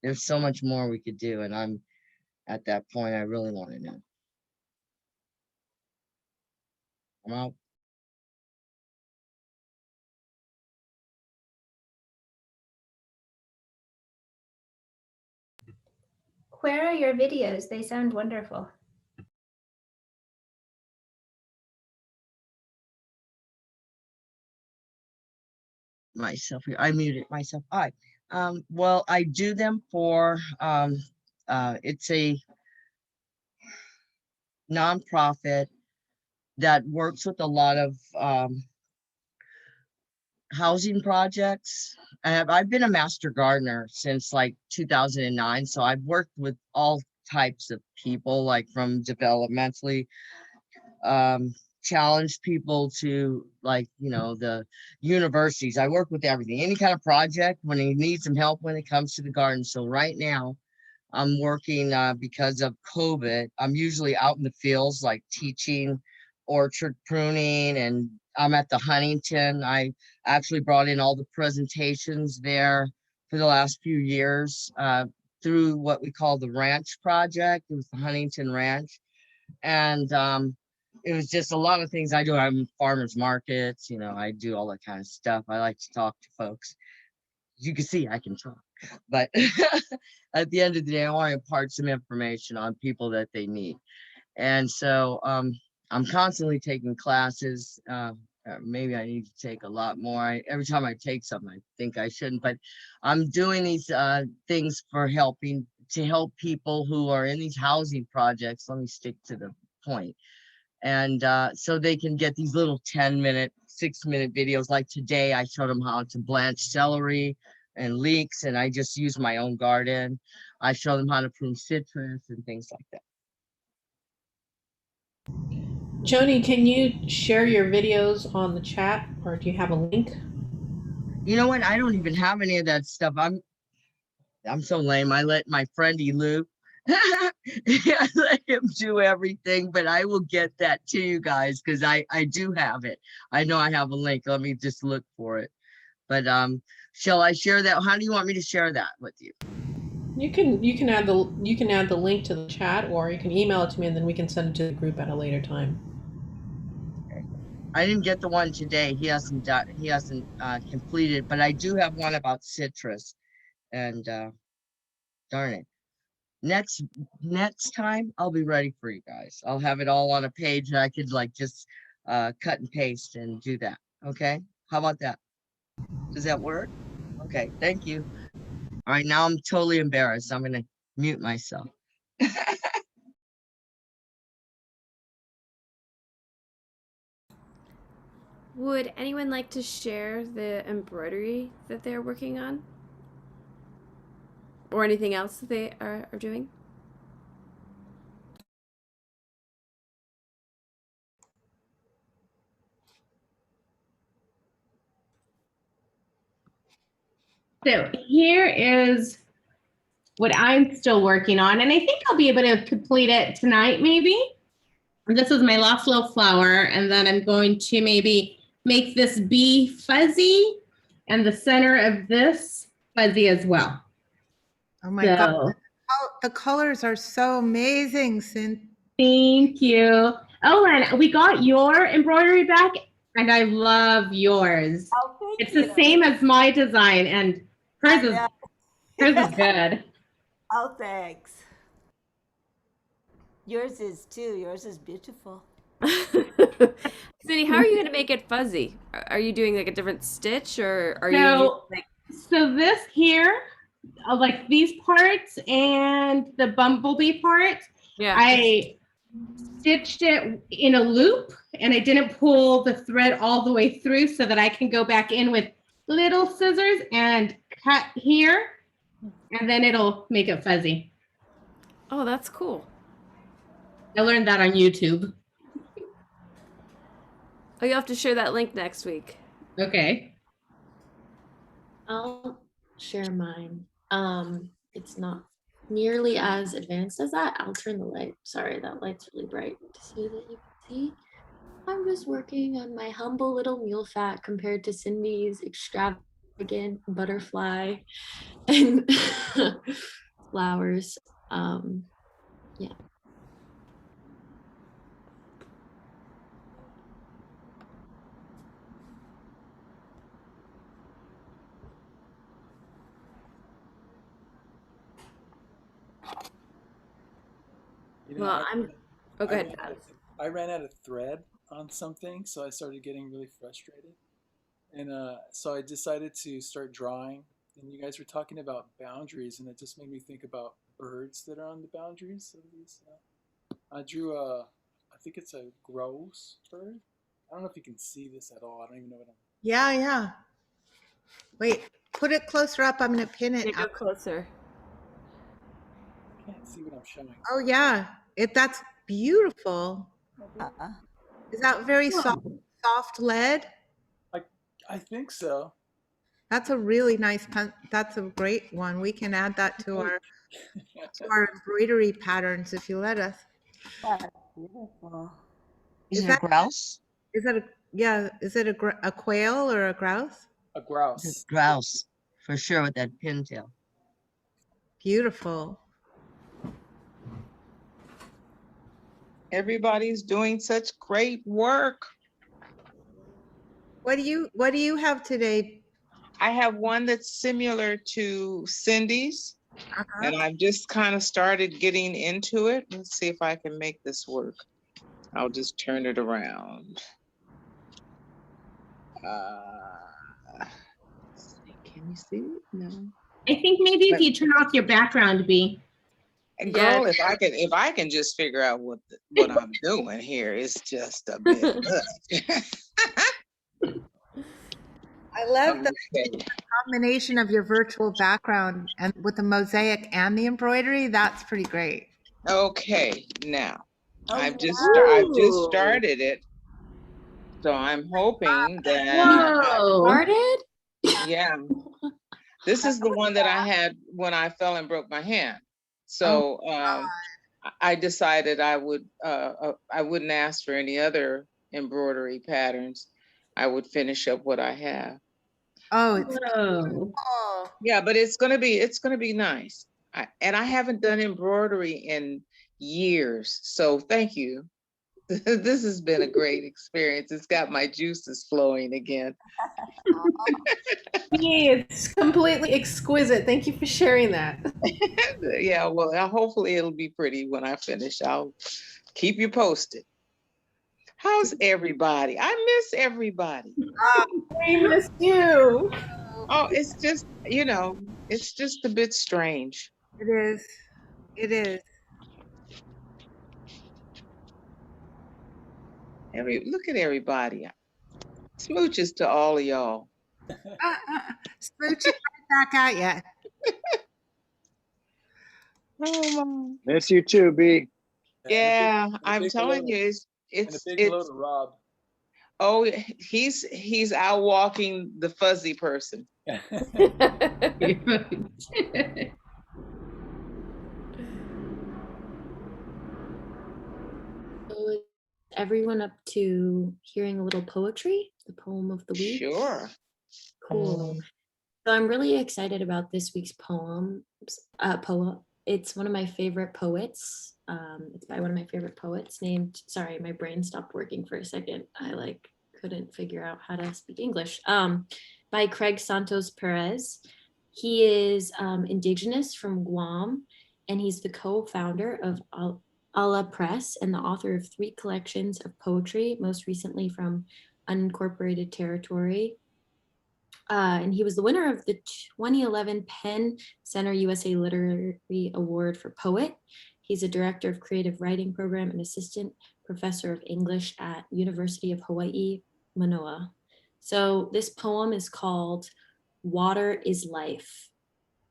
there's so much more we could do. And I'm at that point. I really want to know. I'm out. Where are your videos? They sound wonderful. Myself here. I muted myself. All right. Well, I do them for it's a nonprofit that works with a lot of housing projects. I've been a master gardener since like 2009, so I've worked with all types of people, like from developmentally challenged people to, like, the universities. I work with everything, any kind of project when you need some help when it comes to the garden. So right now I'm working because of COVID. I'm usually out in the fields, like teaching orchard pruning, and I'm at the Huntington. I actually brought in all the presentations there for the last few years through what we call the Ranch Project. It was the Huntington Ranch. And it was just a lot of things I do. I'm farmers markets, I do all that kind of stuff. I like to talk to folks. You can see I can talk, but at the end of the day, I want to impart some information on people that they need. And so I'm constantly taking classes. Maybe I need to take a lot more. Every time I take something, I think I shouldn't, but I'm doing these things for help people who are in these housing projects. Let me stick to the point. And so they can get these little 10-minute, 6-minute videos. Like today, I showed them how to blanch celery and leeks, and I just used my own garden. I showed them how to prune citrus and things like that. Joni, can you share your videos on the chat, or do you have a link? You know what? I don't even have any of that stuff. I'm so lame. I let my friendy Lou, I let him do everything, but I will get that to you guys because I do have it. I know I have a link. Let me just look for it. But shall I share that? How do you want me to share that with you? You can add the link to the chat, or you can email it to me, and then we can send it to the group at a later time. Okay. I didn't get the one today. He hasn't completed, but I do have one about citrus. And darn it. Next time I'll be ready for you guys. I'll have it all on a page and I could like just cut and paste and do that. Okay, how about that? Does that work? Okay, thank you. All right, now I'm totally embarrassed. I'm gonna mute myself. Would anyone like to share the embroidery that they're working on? Or anything else that they are doing? So here is what I'm still working on, and I think I'll be able to complete it tonight, maybe. This is my last little flower, and then I'm going to maybe make this bee fuzzy and the center of this fuzzy as well. Oh my God. The colors are so amazing, Cynthia. Thank you. Oh, and we got your embroidery back, and I love yours. Oh, thank it's you. the same as my design, and hers is good. Oh, thanks. Yours is too. Yours is beautiful. Cindy, how are you going to make it fuzzy? Are you doing like a different stitch, or are you like... So this here, like these parts and the bumblebee part, I stitched it in a loop, and I didn't pull the thread all the way through so that I can go back in with little scissors and cut here, and then it'll make it fuzzy. Oh, that's cool. I learned that on YouTube. Oh, you'll have to share that link next week. Okay. I'll share mine. It's not nearly as advanced as that. I'll turn the light. Sorry, that light's really bright so that you can see. I'm just working on my humble little mule fat compared to Cindy's extravagant butterfly and flowers. Yeah. You know, Well, oh, go ahead. I ran out of thread on something, so I started getting really frustrated. And so I decided to start drawing. And you guys were talking about boundaries, and it just made me think about birds that are on the boundaries of these. I drew I think it's a grouse bird. I don't know if you can see this at all. I don't even know what I'm. Yeah, yeah. Wait, put it closer up. I'm going to pin it. Go closer. I can't see what I'm showing. Oh yeah, that's beautiful. Is that very soft lead? I think so. That's a really nice that's a great one. We can add that to our embroidery patterns if you let us. That's beautiful. Is it a grouse? Is that is it a quail or a grouse? A grouse. It's a grouse, for sure, with that pintail. Beautiful. Everybody's doing such great work. What do you have today? I have one that's similar to Cindy's, and I've just kind of started getting into it. Let's see if I can make this work. I'll just turn it around. Can you see it? No. I think maybe if you turn off your background, Bee. Girl, if I can just figure out what I'm doing here, it's just a bit much. I love the combination of your virtual background and with the mosaic and the embroidery. That's pretty great. Okay, now I've just started it, so I'm hoping that started. Yeah, this is the one that I had when I fell and broke my hand. So I decided I wouldn't ask for any other embroidery patterns. I would finish up what I have. Oh, it's yeah, but it's gonna be nice. And I haven't done embroidery in years, so thank you. This has been a great experience. It's got my juices flowing again. It's completely exquisite. Thank you for sharing that. Yeah, well, hopefully it'll be pretty when I finish. I'll keep you posted. How's everybody? I miss everybody. We miss you. Oh, it's just, it's just a bit strange. It is. It is. Look at everybody. Smooches to all of y'all. Smooches right back at you. Oh, Miss you too, B. Yeah, I'm telling you, and a big hello to Rob. Oh, he's out walking the fuzzy person. So is everyone up to hearing a little poetry, the poem of the week? Sure. Cool. So I'm really excited about this week's poem. It's one of my favorite poets. It's by one of my favorite poets named, sorry, my brain stopped working for a second. I couldn't figure out how to speak English. By Craig Santos Perez. He is indigenous from Guam, and he's the co-founder of Ala Press and the author of 3 collections of poetry, most recently from Unincorporated Territory. And he was the winner of the 2011 Penn Center USA Literary Award for Poet. He's a director of creative writing program and assistant professor of English at University of Hawaii, Manoa. So this poem is called Water is Life,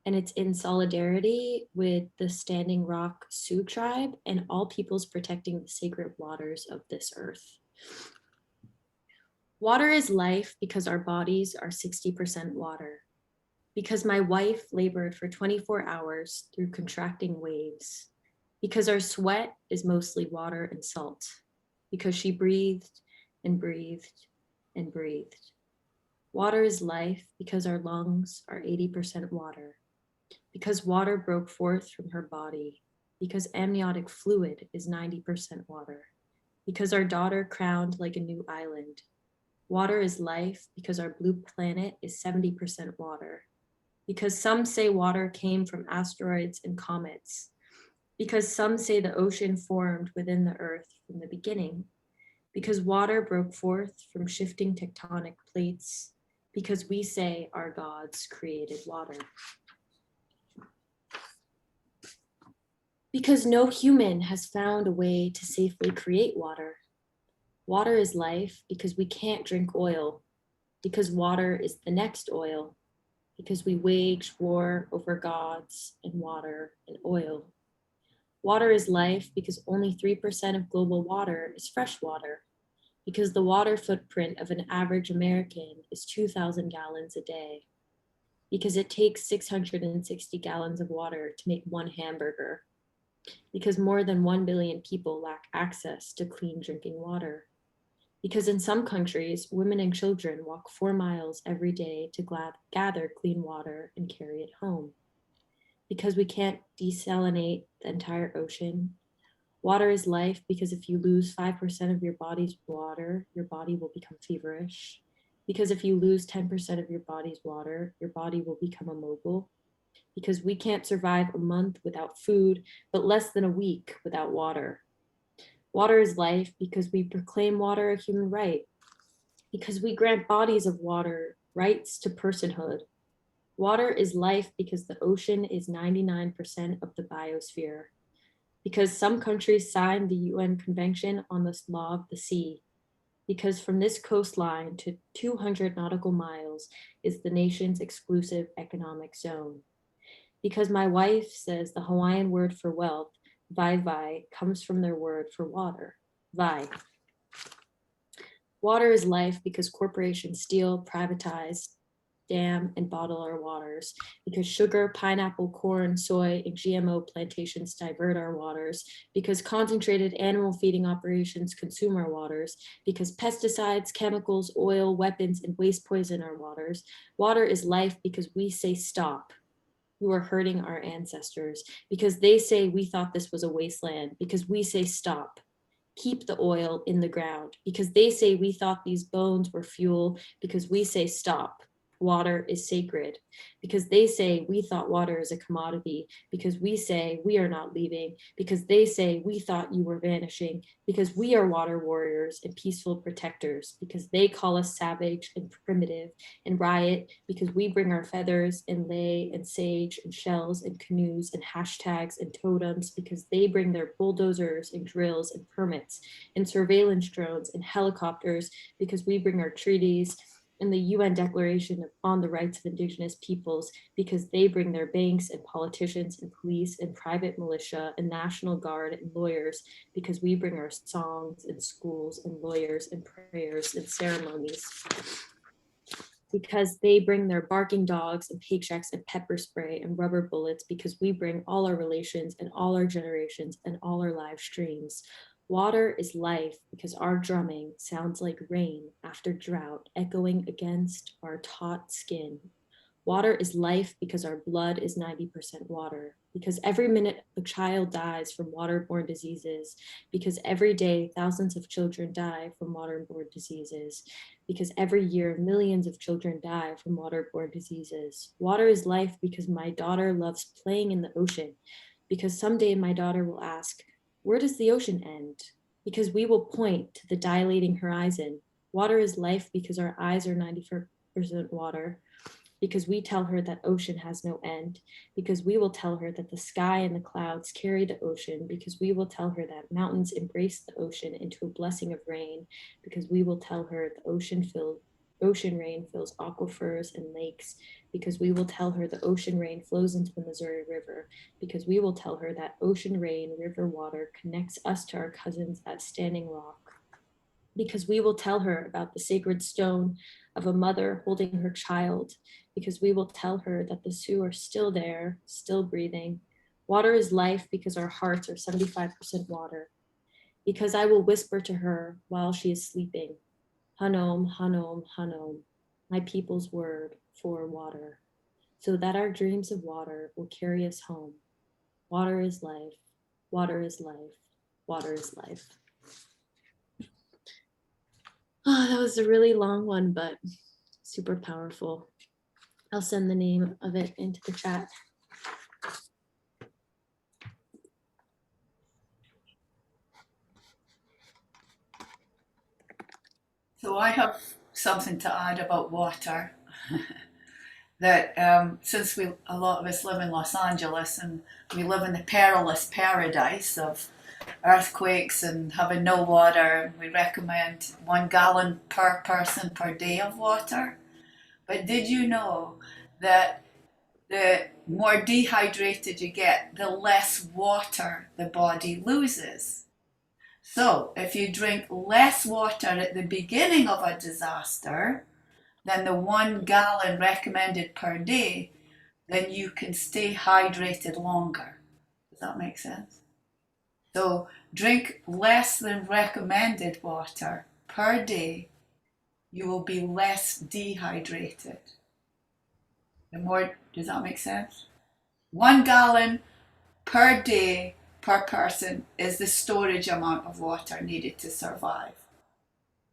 and it's in solidarity with the Standing Rock Sioux tribe and all peoples protecting the sacred waters of this earth. Water is life because our bodies are 60% water. Because my wife labored for 24 hours through contracting waves. Because our sweat is mostly water and salt. Because she breathed and breathed and breathed. Water is life because our lungs are 80% water. Because water broke forth from her body. Because amniotic fluid is 90% water. Because our daughter crowned like a new island. Water is life because our blue planet is 70% water. Because some say water came from asteroids and comets. Because some say the ocean formed within the earth from the beginning. Because water broke forth from shifting tectonic plates. Because we say our gods created water. Because no human has found a way to safely create water. Water is life because we can't drink oil, because water is the next oil, because we wage war over gods and water and oil. Water is life because only 3% of global water is fresh water, because the water footprint of an average American is 2,000 gallons a day, because it takes 660 gallons of water to make 1 hamburger, because more than 1 billion people lack access to clean drinking water. Because in some countries, women and children walk 4 miles every day to gather clean water and carry it home. Because we can't desalinate the entire ocean. Water is life because if you lose 5% of your body's water, your body will become feverish. Because if you lose 10% of your body's water, your body will become immobile. Because we can't survive a month without food, but less than a week without water. Water is life because we proclaim water a human right, because we grant bodies of water rights to personhood. Water is life because the ocean is 99% of the biosphere, because some countries signed the UN Convention on the Law of the Sea, because from this coastline to 200 nautical miles is the nation's exclusive economic zone. Because my wife says the Hawaiian word for wealth, vai vai, comes from their word for water, vai. Water is life because corporations steal, privatize, dam, and bottle our waters. Because sugar, pineapple, corn, soy, and GMO plantations divert our waters. Because concentrated animal feeding operations consume our waters. Because pesticides, chemicals, oil, weapons, and waste poison our waters. Water is life because we say stop. You are hurting our ancestors. Because they say we thought this was a wasteland. Because we say stop. Keep the oil in the ground, because they say we thought these bones were fuel, because we say stop. Water is sacred, because they say we thought water is a commodity, because we say we are not leaving, because they say we thought you were vanishing, because we are water warriors and peaceful protectors, because they call us savage and primitive and riot, because we bring our feathers and lei and sage and shells and canoes and hashtags and totems, because they bring their bulldozers and drills and permits and surveillance drones and helicopters, because we bring our treaties in the UN Declaration on the Rights of Indigenous Peoples because they bring their banks and politicians and police and private militia and National Guard and lawyers because we bring our songs and schools and lawyers and prayers and ceremonies because they bring their barking dogs and paychecks and pepper spray and rubber bullets because we bring all our relations and all our generations and all our live streams. Water is life because our drumming sounds like rain after drought, echoing against our taut skin. Water is life because our blood is 90% water, because every minute a child dies from waterborne diseases, because every day thousands of children die from waterborne diseases, because every year millions of children die from waterborne diseases. Water is life because my daughter loves playing in the ocean, because someday my daughter will ask, where does the ocean end? Because we will point to the dilating horizon. Water is life because our eyes are 90% water, because we tell her that ocean has no end, because we will tell her that the sky and the clouds carry the ocean, because we will tell her that mountains embrace the ocean into a blessing of rain, because we will tell her the ocean rain fills aquifers and lakes, because we will tell her the ocean rain flows into the Missouri River, because we will tell her that ocean rain, river water connects us to our cousins at Standing Rock, because we will tell her about the sacred stone of a mother holding her child, because we will tell her that the Sioux are still there, still breathing. Water is life because our hearts are 75% water, because I will whisper to her while she is sleeping, Hanom, Hanom, Hanom, my people's word for water, so that our dreams of water will carry us home. Water is life, water is life, water is life. Oh, that was a really long one, but super powerful. I'll send the name of it into the chat. So I have something to add about water. That since a lot of us live in Los Angeles and we live in the perilous paradise of earthquakes and having no water, we recommend 1 gallon per person per day of water. But did you know that the more dehydrated you get, the less water the body loses? So if you drink less water at the beginning of a disaster than the 1 gallon recommended per day, then you can stay hydrated longer. Does that make sense? So drink less than recommended water per day, you will be less dehydrated. Does that make sense? 1 gallon per day per person is the storage amount of water needed to survive.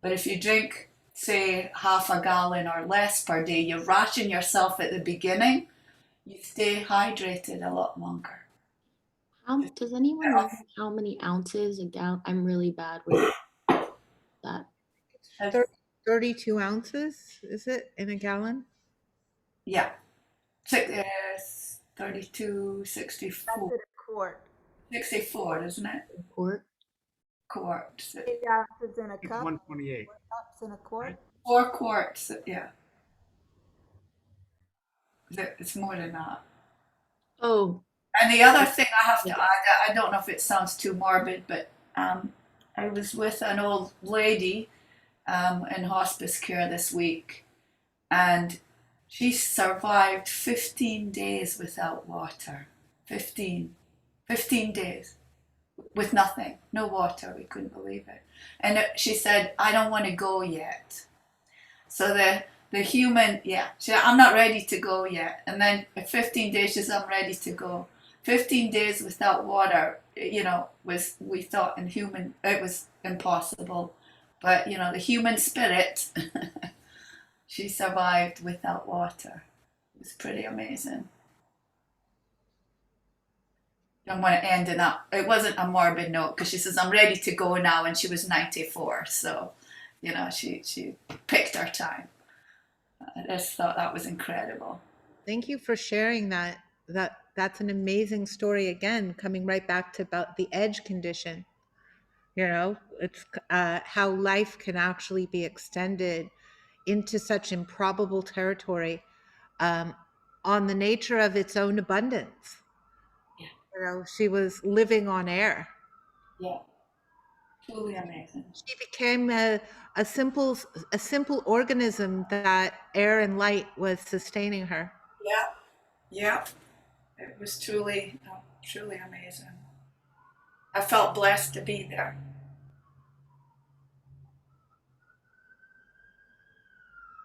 But if you drink, say, half a gallon or less per day, you ration yourself at the beginning, you stay hydrated a lot longer. Does anyone know how many ounces a gallon? I'm really bad with that. 32 ounces, is it, in a gallon? Yeah. 32, 64. That's in a quart. 64, isn't it? Quart. Quart. 8 ounces in a It's cup. 128. 4 cups in a quart. 4 quarts, yeah. It's more than that. Oh. And the other thing I have to add, I don't know if it sounds too morbid, but I was with an old lady in hospice care this week, and she survived 15 days without water. 15 days with nothing, no water. We couldn't believe it. And she said, I don't want to go yet. So the human, yeah, she said, I'm not ready to go yet. And then at 15 days, she said, I'm ready to go. 15 days without water, we thought it was impossible. But, the human spirit, she survived without water. It was pretty amazing. I want to end it wasn't a morbid note because she says, I'm ready to go now. And she was 94. So, she picked her time. I just thought that was incredible. Thank you for sharing that. That's an amazing story. Again, coming right back to about the edge condition. It's how life can actually be extended into such improbable territory um, on the nature of its own abundance. Yeah. You know, she was living on air. Yeah. Truly amazing. She became a simple organism that air and light was sustaining her. Yeah. Yeah. It was truly, truly amazing. I felt blessed to be there.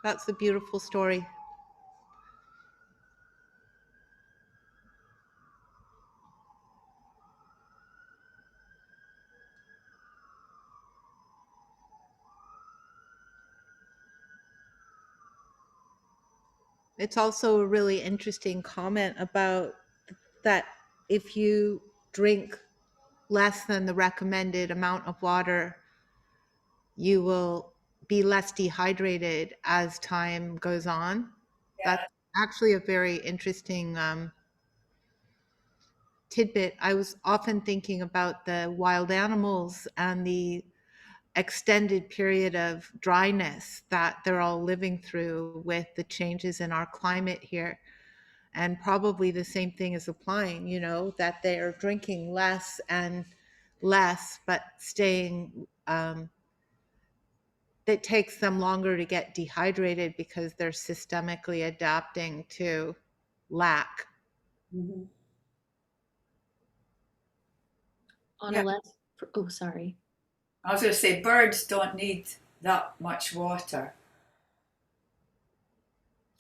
That's a beautiful story. It's also a really interesting comment about that if you drink less than the recommended amount of water, you will be less dehydrated as time goes on. Yeah. That's actually a very interesting tidbit. I was often thinking about the wild animals and the extended period of dryness that they're all living through with the changes in our climate here. And probably the same thing is applying, you know, that they're drinking less and less, but staying, it takes them longer to get dehydrated because they're systemically adapting to lack. Mm-hmm. On Yeah. a less, oh, sorry. I was going to say, birds don't need that much water.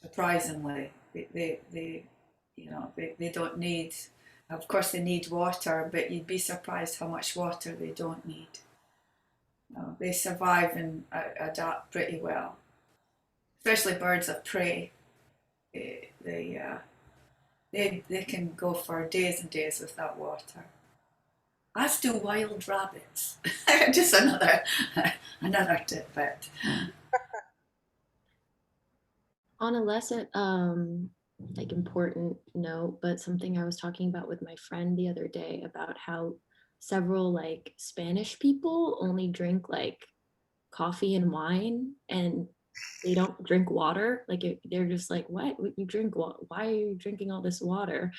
Surprisingly, they you know, they don't need. Of course, they need water, but you'd be surprised how much water they don't need. No, they survive and adapt pretty well, especially birds of prey. They can go for days and days without water. As do wild rabbits. Just another tidbit. On a less like important note, but something I was talking about with my friend the other day about how several like Spanish people only drink like coffee and wine, and they don't drink water. Like they're just like, what you drink? Why are you drinking all this water?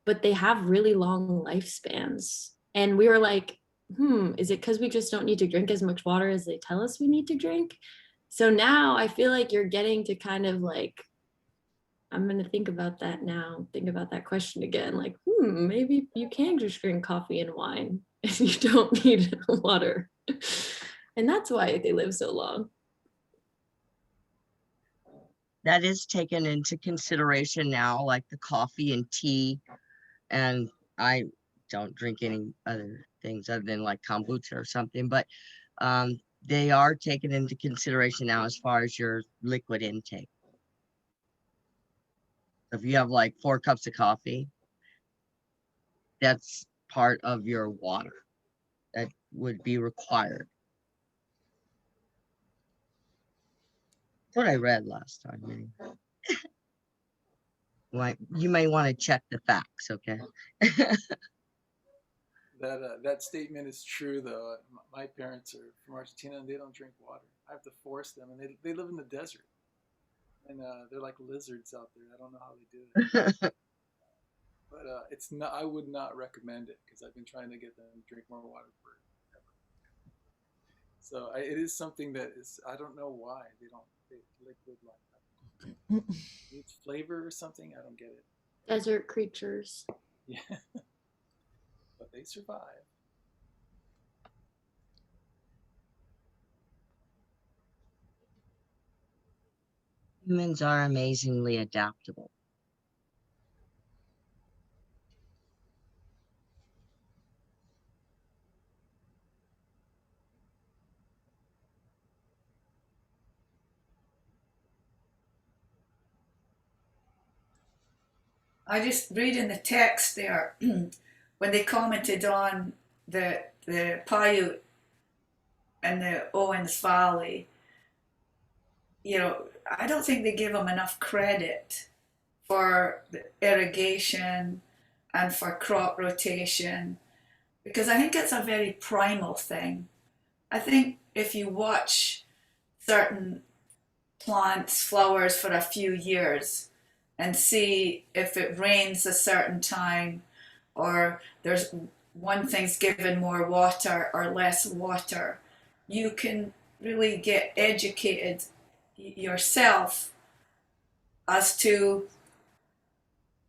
But they have really long lifespans. And we were like, is it because we just don't need to drink as much water as they tell us we need to drink? So now I feel like you're getting to kind of like, I'm going to think about that now, think about that question again. Like, maybe you can just drink coffee and wine and you don't need water. And that's why they live so long. That is taken into consideration now, like the coffee and tea. And I don't drink any other things other than like kombucha or something, but they are taken into consideration now as far as your liquid intake. If you have like 4 cups of coffee, that's part of your water that would be required. That's what I read last time. Anyway. Like, you may want to check the facts, okay? That statement is true, though. My parents are from Argentina, and they don't drink water. I have to force them, and they live in the desert, and they're like lizards out there. I don't know how they do it, but it's not. I would not recommend it because I've been trying to get them to drink more water forever. So it is something that is. I don't know why they don't. Liquid like that. Needs flavor or something. I don't get it. Desert creatures. Yeah, but they survive. Humans are amazingly adaptable. I just read in the text there when they commented on the Paiute and the Owens Valley. You know, I don't think they give them enough credit for the irrigation and for crop rotation because I think it's a very primal thing. I think if you watch certain plants flowers for a few years and see if it rains a certain time, or there's one thing's given more water or less water. You can really get educated yourself as to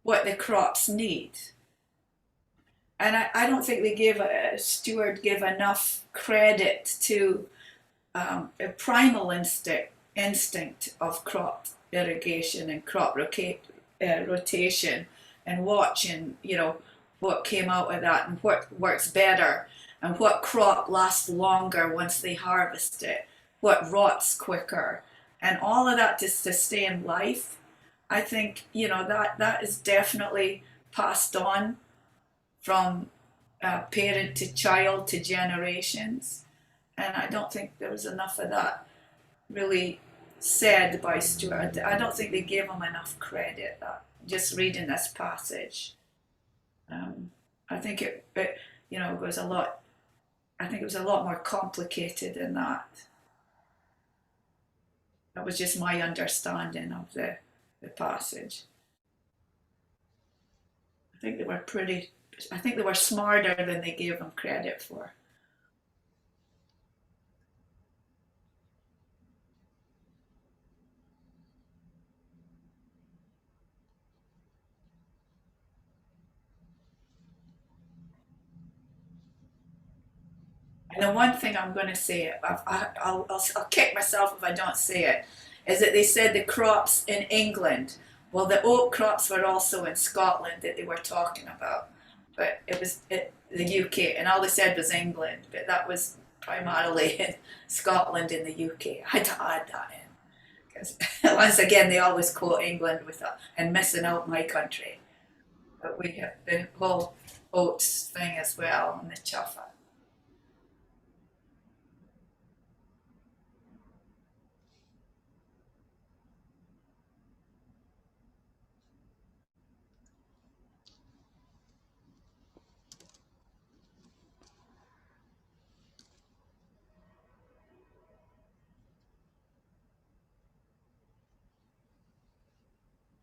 what the crops need. And I don't think they give Stewart give enough credit to a primal instinct of crop irrigation and crop rotation, and watching, what came out of that and what works better and what crop lasts longer once they harvest it, what rots quicker, and all of that to sustain life. I think that is definitely passed on from parent to child to generations, and I don't think there was enough of that really said by Stuart. I don't think they gave him enough credit. Just reading this passage, I think it was a lot. I think it was a lot more complicated than that. That was just my understanding of the passage. I think they were pretty. I think they were smarter than they gave him credit for. And the one thing I'm going to say, I'll kick myself if I don't say it, is that they said the crops in England. Well, the oak crops were also in Scotland that they were talking about, but it was the UK, and all they said was England, but that was primarily in Scotland and the UK. I had to add that in, because once again, they always quote England with that, and missing out my country. But we have the whole oats thing as well, and the chuffa.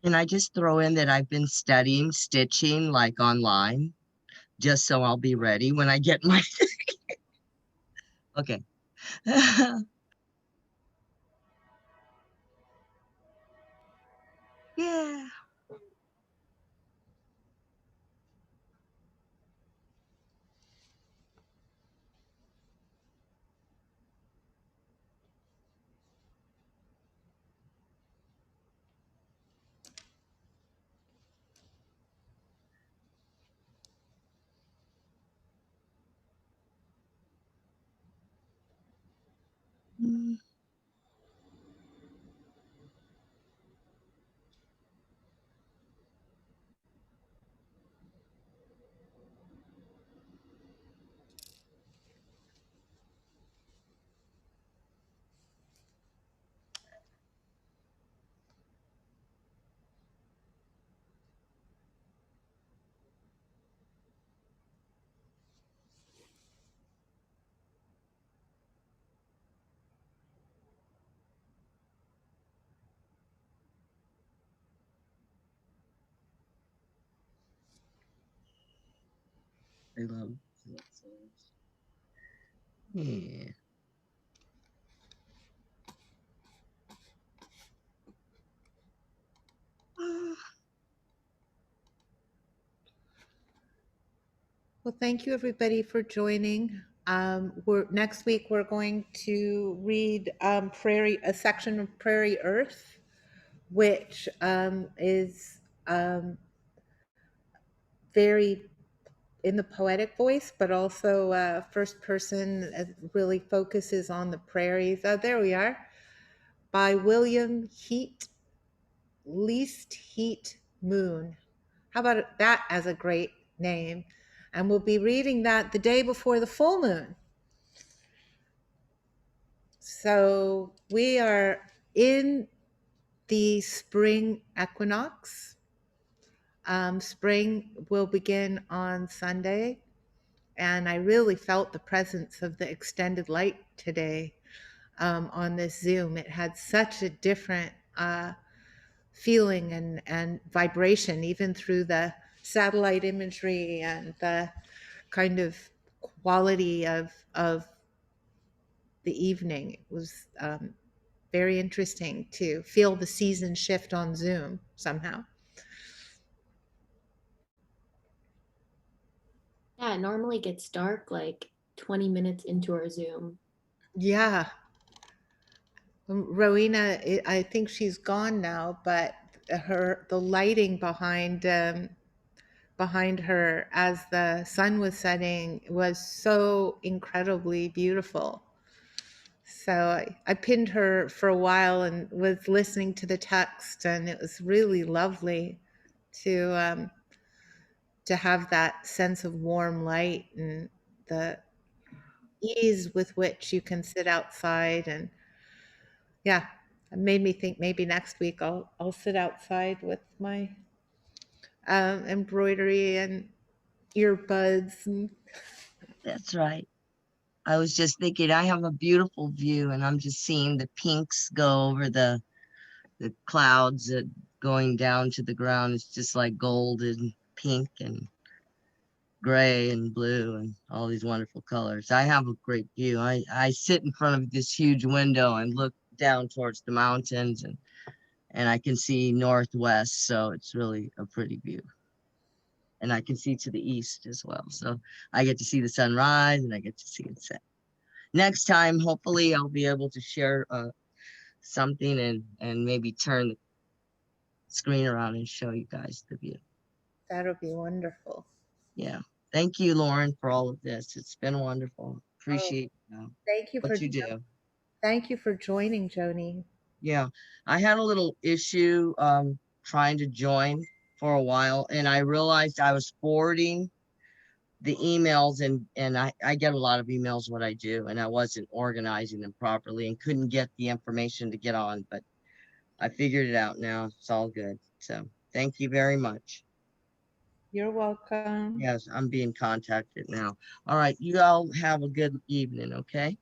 Can I just throw in that I've been studying stitching like online, just so I'll be ready when I get my. Okay. Yeah. Mm. I love songs. Yeah. Well, thank you everybody for joining. Next week we're going to read a section of Prairie Earth, which is very in the poetic voice, but also first person really focuses on the prairies. Oh, there we are, by William Least Heat Moon. How about that as a great name? And we'll be reading that the day before the full moon. So we are in the spring equinox. Spring will begin on Sunday, and I really felt the presence of the extended light today. on this Zoom. It had such a different feeling and vibration, even through the satellite imagery and the kind of quality of the evening. It was very interesting to feel the season shift on Zoom somehow. Yeah, it normally gets dark like 20 minutes into our Zoom. Yeah. Rowena, I think she's gone now, but the lighting behind her as the sun was setting was so incredibly beautiful. So I pinned her for a while and was listening to the text, and it was really lovely to have that sense of warm light and the ease with which you can sit outside. And yeah, it made me think maybe next week I'll sit outside with my embroidery and earbuds. And That's right. I was just thinking, I have a beautiful view, and I'm just seeing the pinks go over the clouds that going down to the ground. It's just like gold and pink and gray and blue and all these wonderful colors. I have a great view. I sit in front of this huge window and look down towards the mountains, and I can see northwest, so it's really a pretty view. And I can see to the east as well. So I get to see the sunrise and I get to see it set. Next time, hopefully I'll be able to share something and maybe turn the screen around and show you guys the view. that'll be wonderful. Yeah. Thank you, Lauren, for all of this. It's been wonderful. Appreciate Thank you what you do. Thank you for joining, Joni. Yeah. I had a little issue trying to join for a while, and I realized I was forwarding the emails, and I get a lot of emails what I do, and I wasn't organizing them properly and couldn't get the information to get on, but I figured it out now. It's all good. So thank you very much. You're welcome. Yes, I'm being contacted now. All right, you all have a good evening, okay?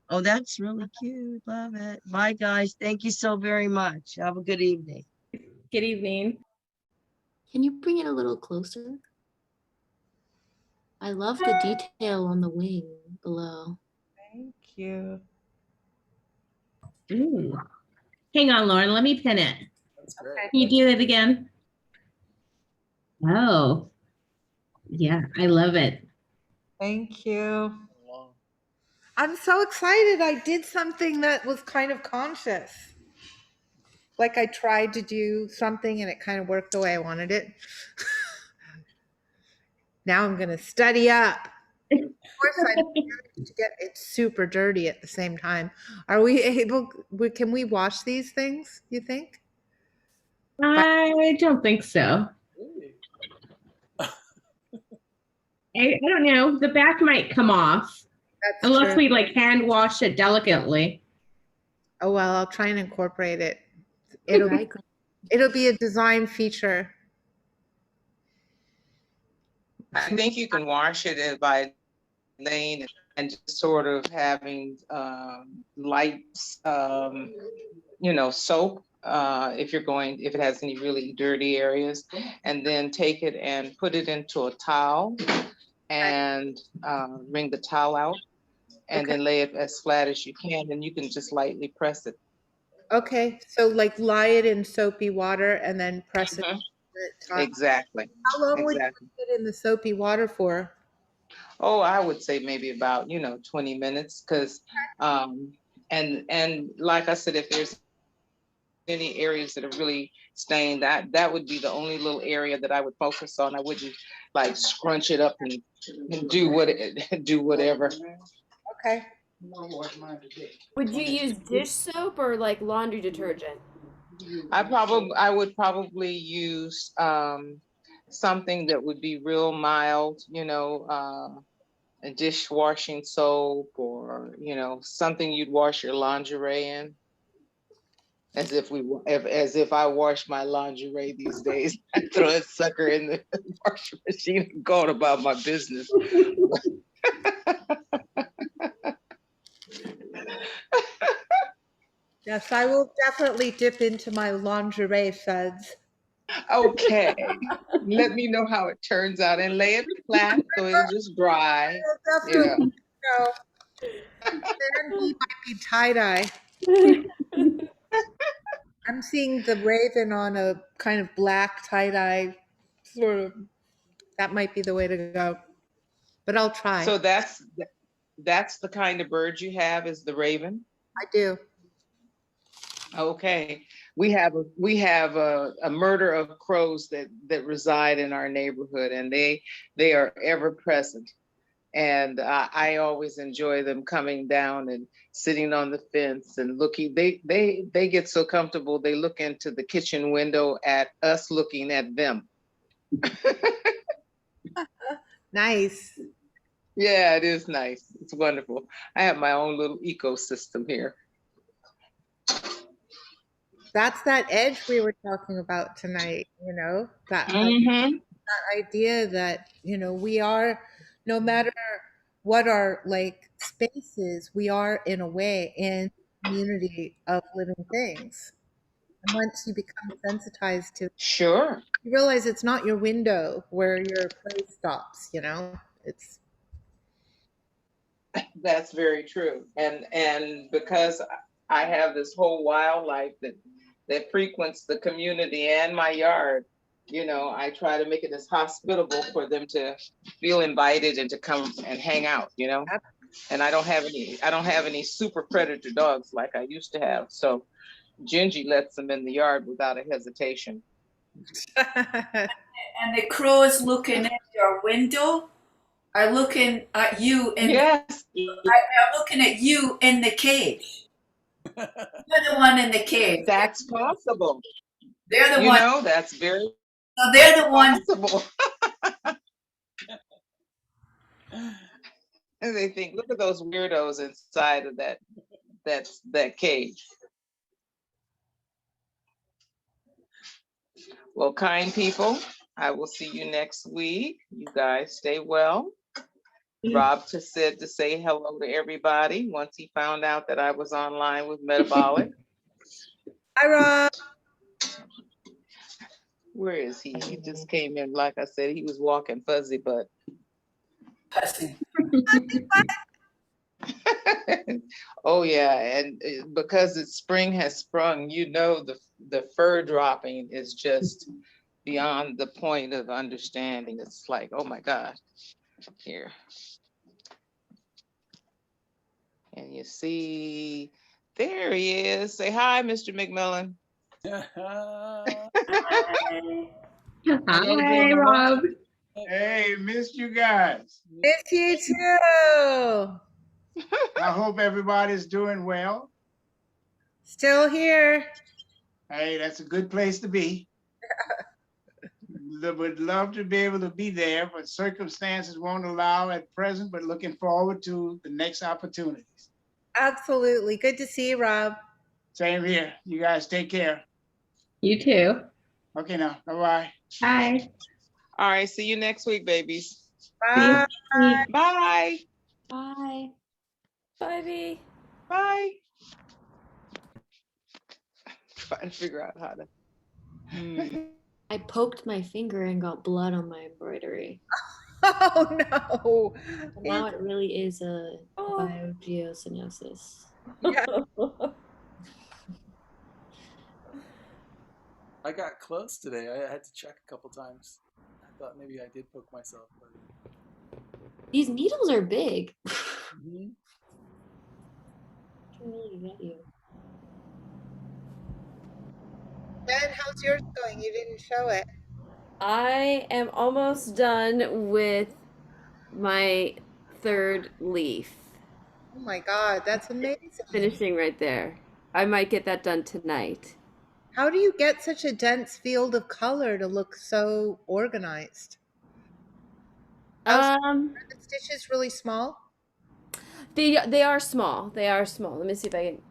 Oh, that's really cute. Love it. Bye, guys. Thank you so very much. Have a good evening. Good evening. Can you bring it a little closer? I love the detail on the wing below. Thank you. Ooh. Hang on, Lauren. Let me pin it. That's great. Can you do it again? Oh, yeah. I love it. Thank you. I'm so excited. I did something that was kind of conscious. Like I tried to do something and it kind of worked the way I wanted it. Now I'm going to study up. Of course, I'm to get it super dirty at the same time. Are we able? Can we wash these things? You think? I don't think so. I don't know. The back might come off. That's unless true. we like hand wash it delicately. Oh well, I'll try and incorporate it. It'll be a design feature. I think you can wash it by laying and just sort of having light, soap if it has any really dirty areas, and then take it and put it into a towel and wring the towel out, and then lay it as flat as you can, and you can just lightly press it. Okay, so like lie it in soapy water and then press it. Exactly. How long would you put it in the soapy water for? Oh, I would say maybe about 20 minutes, because and like I said, if there's any areas that are really stained, that would be the only little area that I would focus on. I wouldn't like scrunch it up and do whatever. Okay. Would you use dish soap or like laundry detergent? I would probably use something that would be real mild, a dishwashing soap, or something you'd wash your lingerie in. As if I wash my lingerie these days. I throw a sucker in the washing machine and go about my business. Yes, I will definitely dip into my lingerie suds. Okay. Let me know how it turns out and lay it flat so it'll just dry. Yeah. Definitely. No, then he might be tie-dye. I'm seeing the raven on a kind of black tie-dye sort of. That might be the way to go, but I'll try. So that's the kind of bird you have, is the raven? I do. Okay. We have a murder of crows that reside in our neighborhood, and they are ever present. And I always enjoy them coming down and sitting on the fence and looking. They get so comfortable. They look into the kitchen window at us looking at them. Nice. Yeah, it is nice. It's wonderful. I have my own little ecosystem here. That's that edge we were talking about tonight, that idea that, we are, no matter what our like space is, we are in a way in a community of living things. And once you become sensitized to, Sure, you realize it's not your window where your play stops, it's that's very true. And because I have this whole wildlife that frequents the community and my yard, I try to make it as hospitable for them to feel invited and to come and hang out, And I don't have any super predator dogs like I used to have. So Gingy lets them in the yard without a hesitation. And the crows looking in your window are looking at you yes. are looking at you in the cage. You're the one in the cage. That's possible. They're the one. That's very So they're the ones. possible. And they think, look at those weirdos inside of that cage. Well, kind people, I will see you next week. You guys stay well. Rob just said to say hello to everybody once he found out that I was online with Metabolic. Hi, Rob. Where is he? He just came in. Like I said, he was walking fuzzy butt. Fuzzy. Oh yeah, and because spring has sprung, the fur dropping is just beyond the point of understanding. It's like, oh my God. Here. And you see, there he is. Say hi, Mr. McMillan. Hi, Rob. Hey, missed you guys. Miss you too. I hope everybody's doing well. Still here. Hey, that's a good place to be. Would love to be able to be there, but circumstances won't allow at present, but looking forward to the next opportunities. Absolutely. Good to see you, Rob. Same here. You guys take care. You too. Okay now. Bye-bye. Bye. All right. See you next week, babies. Bye. Bye. Bye. Bye, V. Bye. Trying to figure out how to. I poked my finger and got blood on my embroidery. Oh no. And now it really is a biogeosynosis. Yeah. I got close today. I had to check a couple times. I thought maybe I did poke myself. But... These needles are big. Mm-hmm. Can really get you. Ben, how's yours going? You didn't show it. I am almost done with my third leaf. Oh my God, that's amazing. Finishing right there. I might get that done tonight. How do you get such a dense field of color to look so organized? Are the stitches really small? They are small. They are small. Let me see if I can.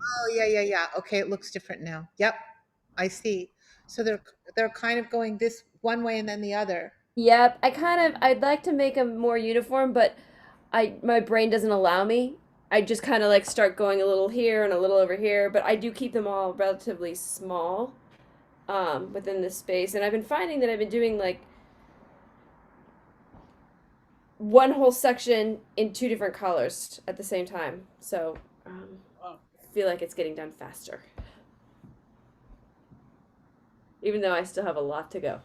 Oh yeah. Okay, it looks different now. Yep, I see. So they're kind of going this one way and then the other. Yep. I'd like to make them more uniform, but my brain doesn't allow me. I just kind of like start going a little here and a little over here, but I do keep them all relatively small within this space. And I've been finding that I've been doing like one whole section in 2 different colors at the same time. So I feel like it's getting done faster. Even though I still have a lot to go.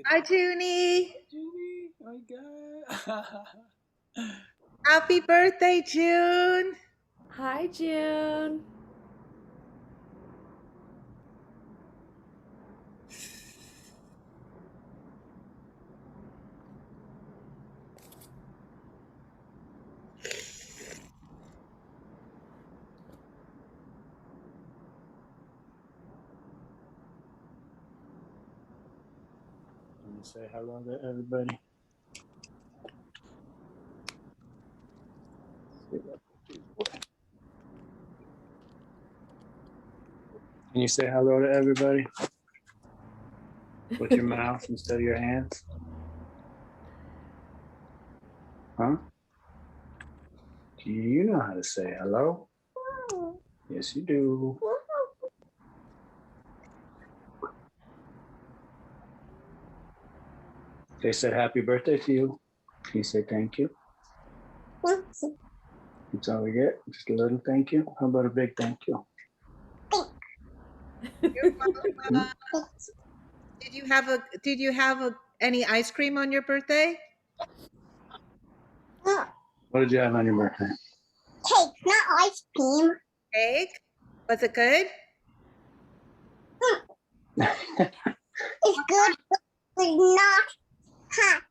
Hi, Junie. Junie, oh my God. Happy birthday, June. Hi, June. Let me say hello to everybody. Can you say hello to everybody with your mouth instead of your hands? Huh? Do you know how to say hello? Yes, you do. They said happy birthday to you. Can you say thank you? That's all we get. Just a little thank you. How about a big thank you? Did you have any ice cream on your birthday? What did you have on your birthday? Cake, not ice cream. Cake? Was it good? It's good, but it's not hot.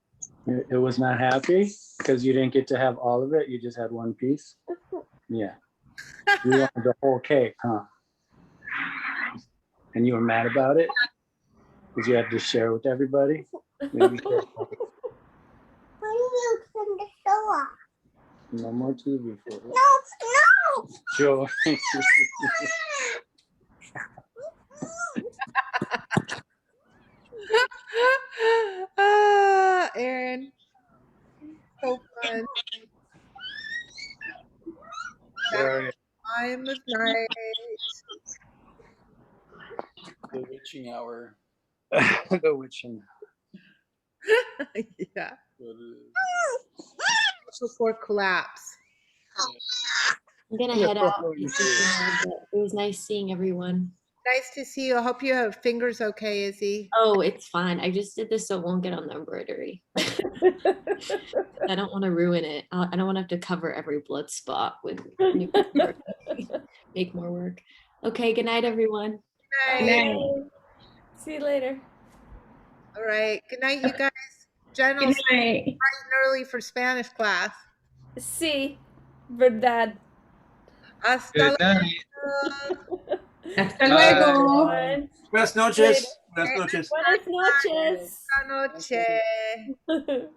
It was not happy because you didn't get to have all of it. You just had one piece. Yeah. You wanted the whole cake, huh? And you were mad about it because you had to share with everybody. Maybe share. Why do you turn the show off? No more TV for it. No. Sure. Aaron. So fun. Sorry. Time of night. The witching hour. The witching. Yeah. Before collapse. I'm gonna head out. It was nice seeing everyone. Nice to see you. I hope you have fingers okay, Izzy. Oh, it's fine. I just did this so it won't get on the embroidery. I don't want to ruin it. I don't want to have to cover every blood spot with make more work. Okay, good night, everyone. Good night. See you later. All right. Good night, you guys. Jen will stay bright and early for Spanish class. Sí, verdad. Hasta Good luego. Hasta luego. Buenas noches. Buenas noches. Buenas noches. Buenas noches.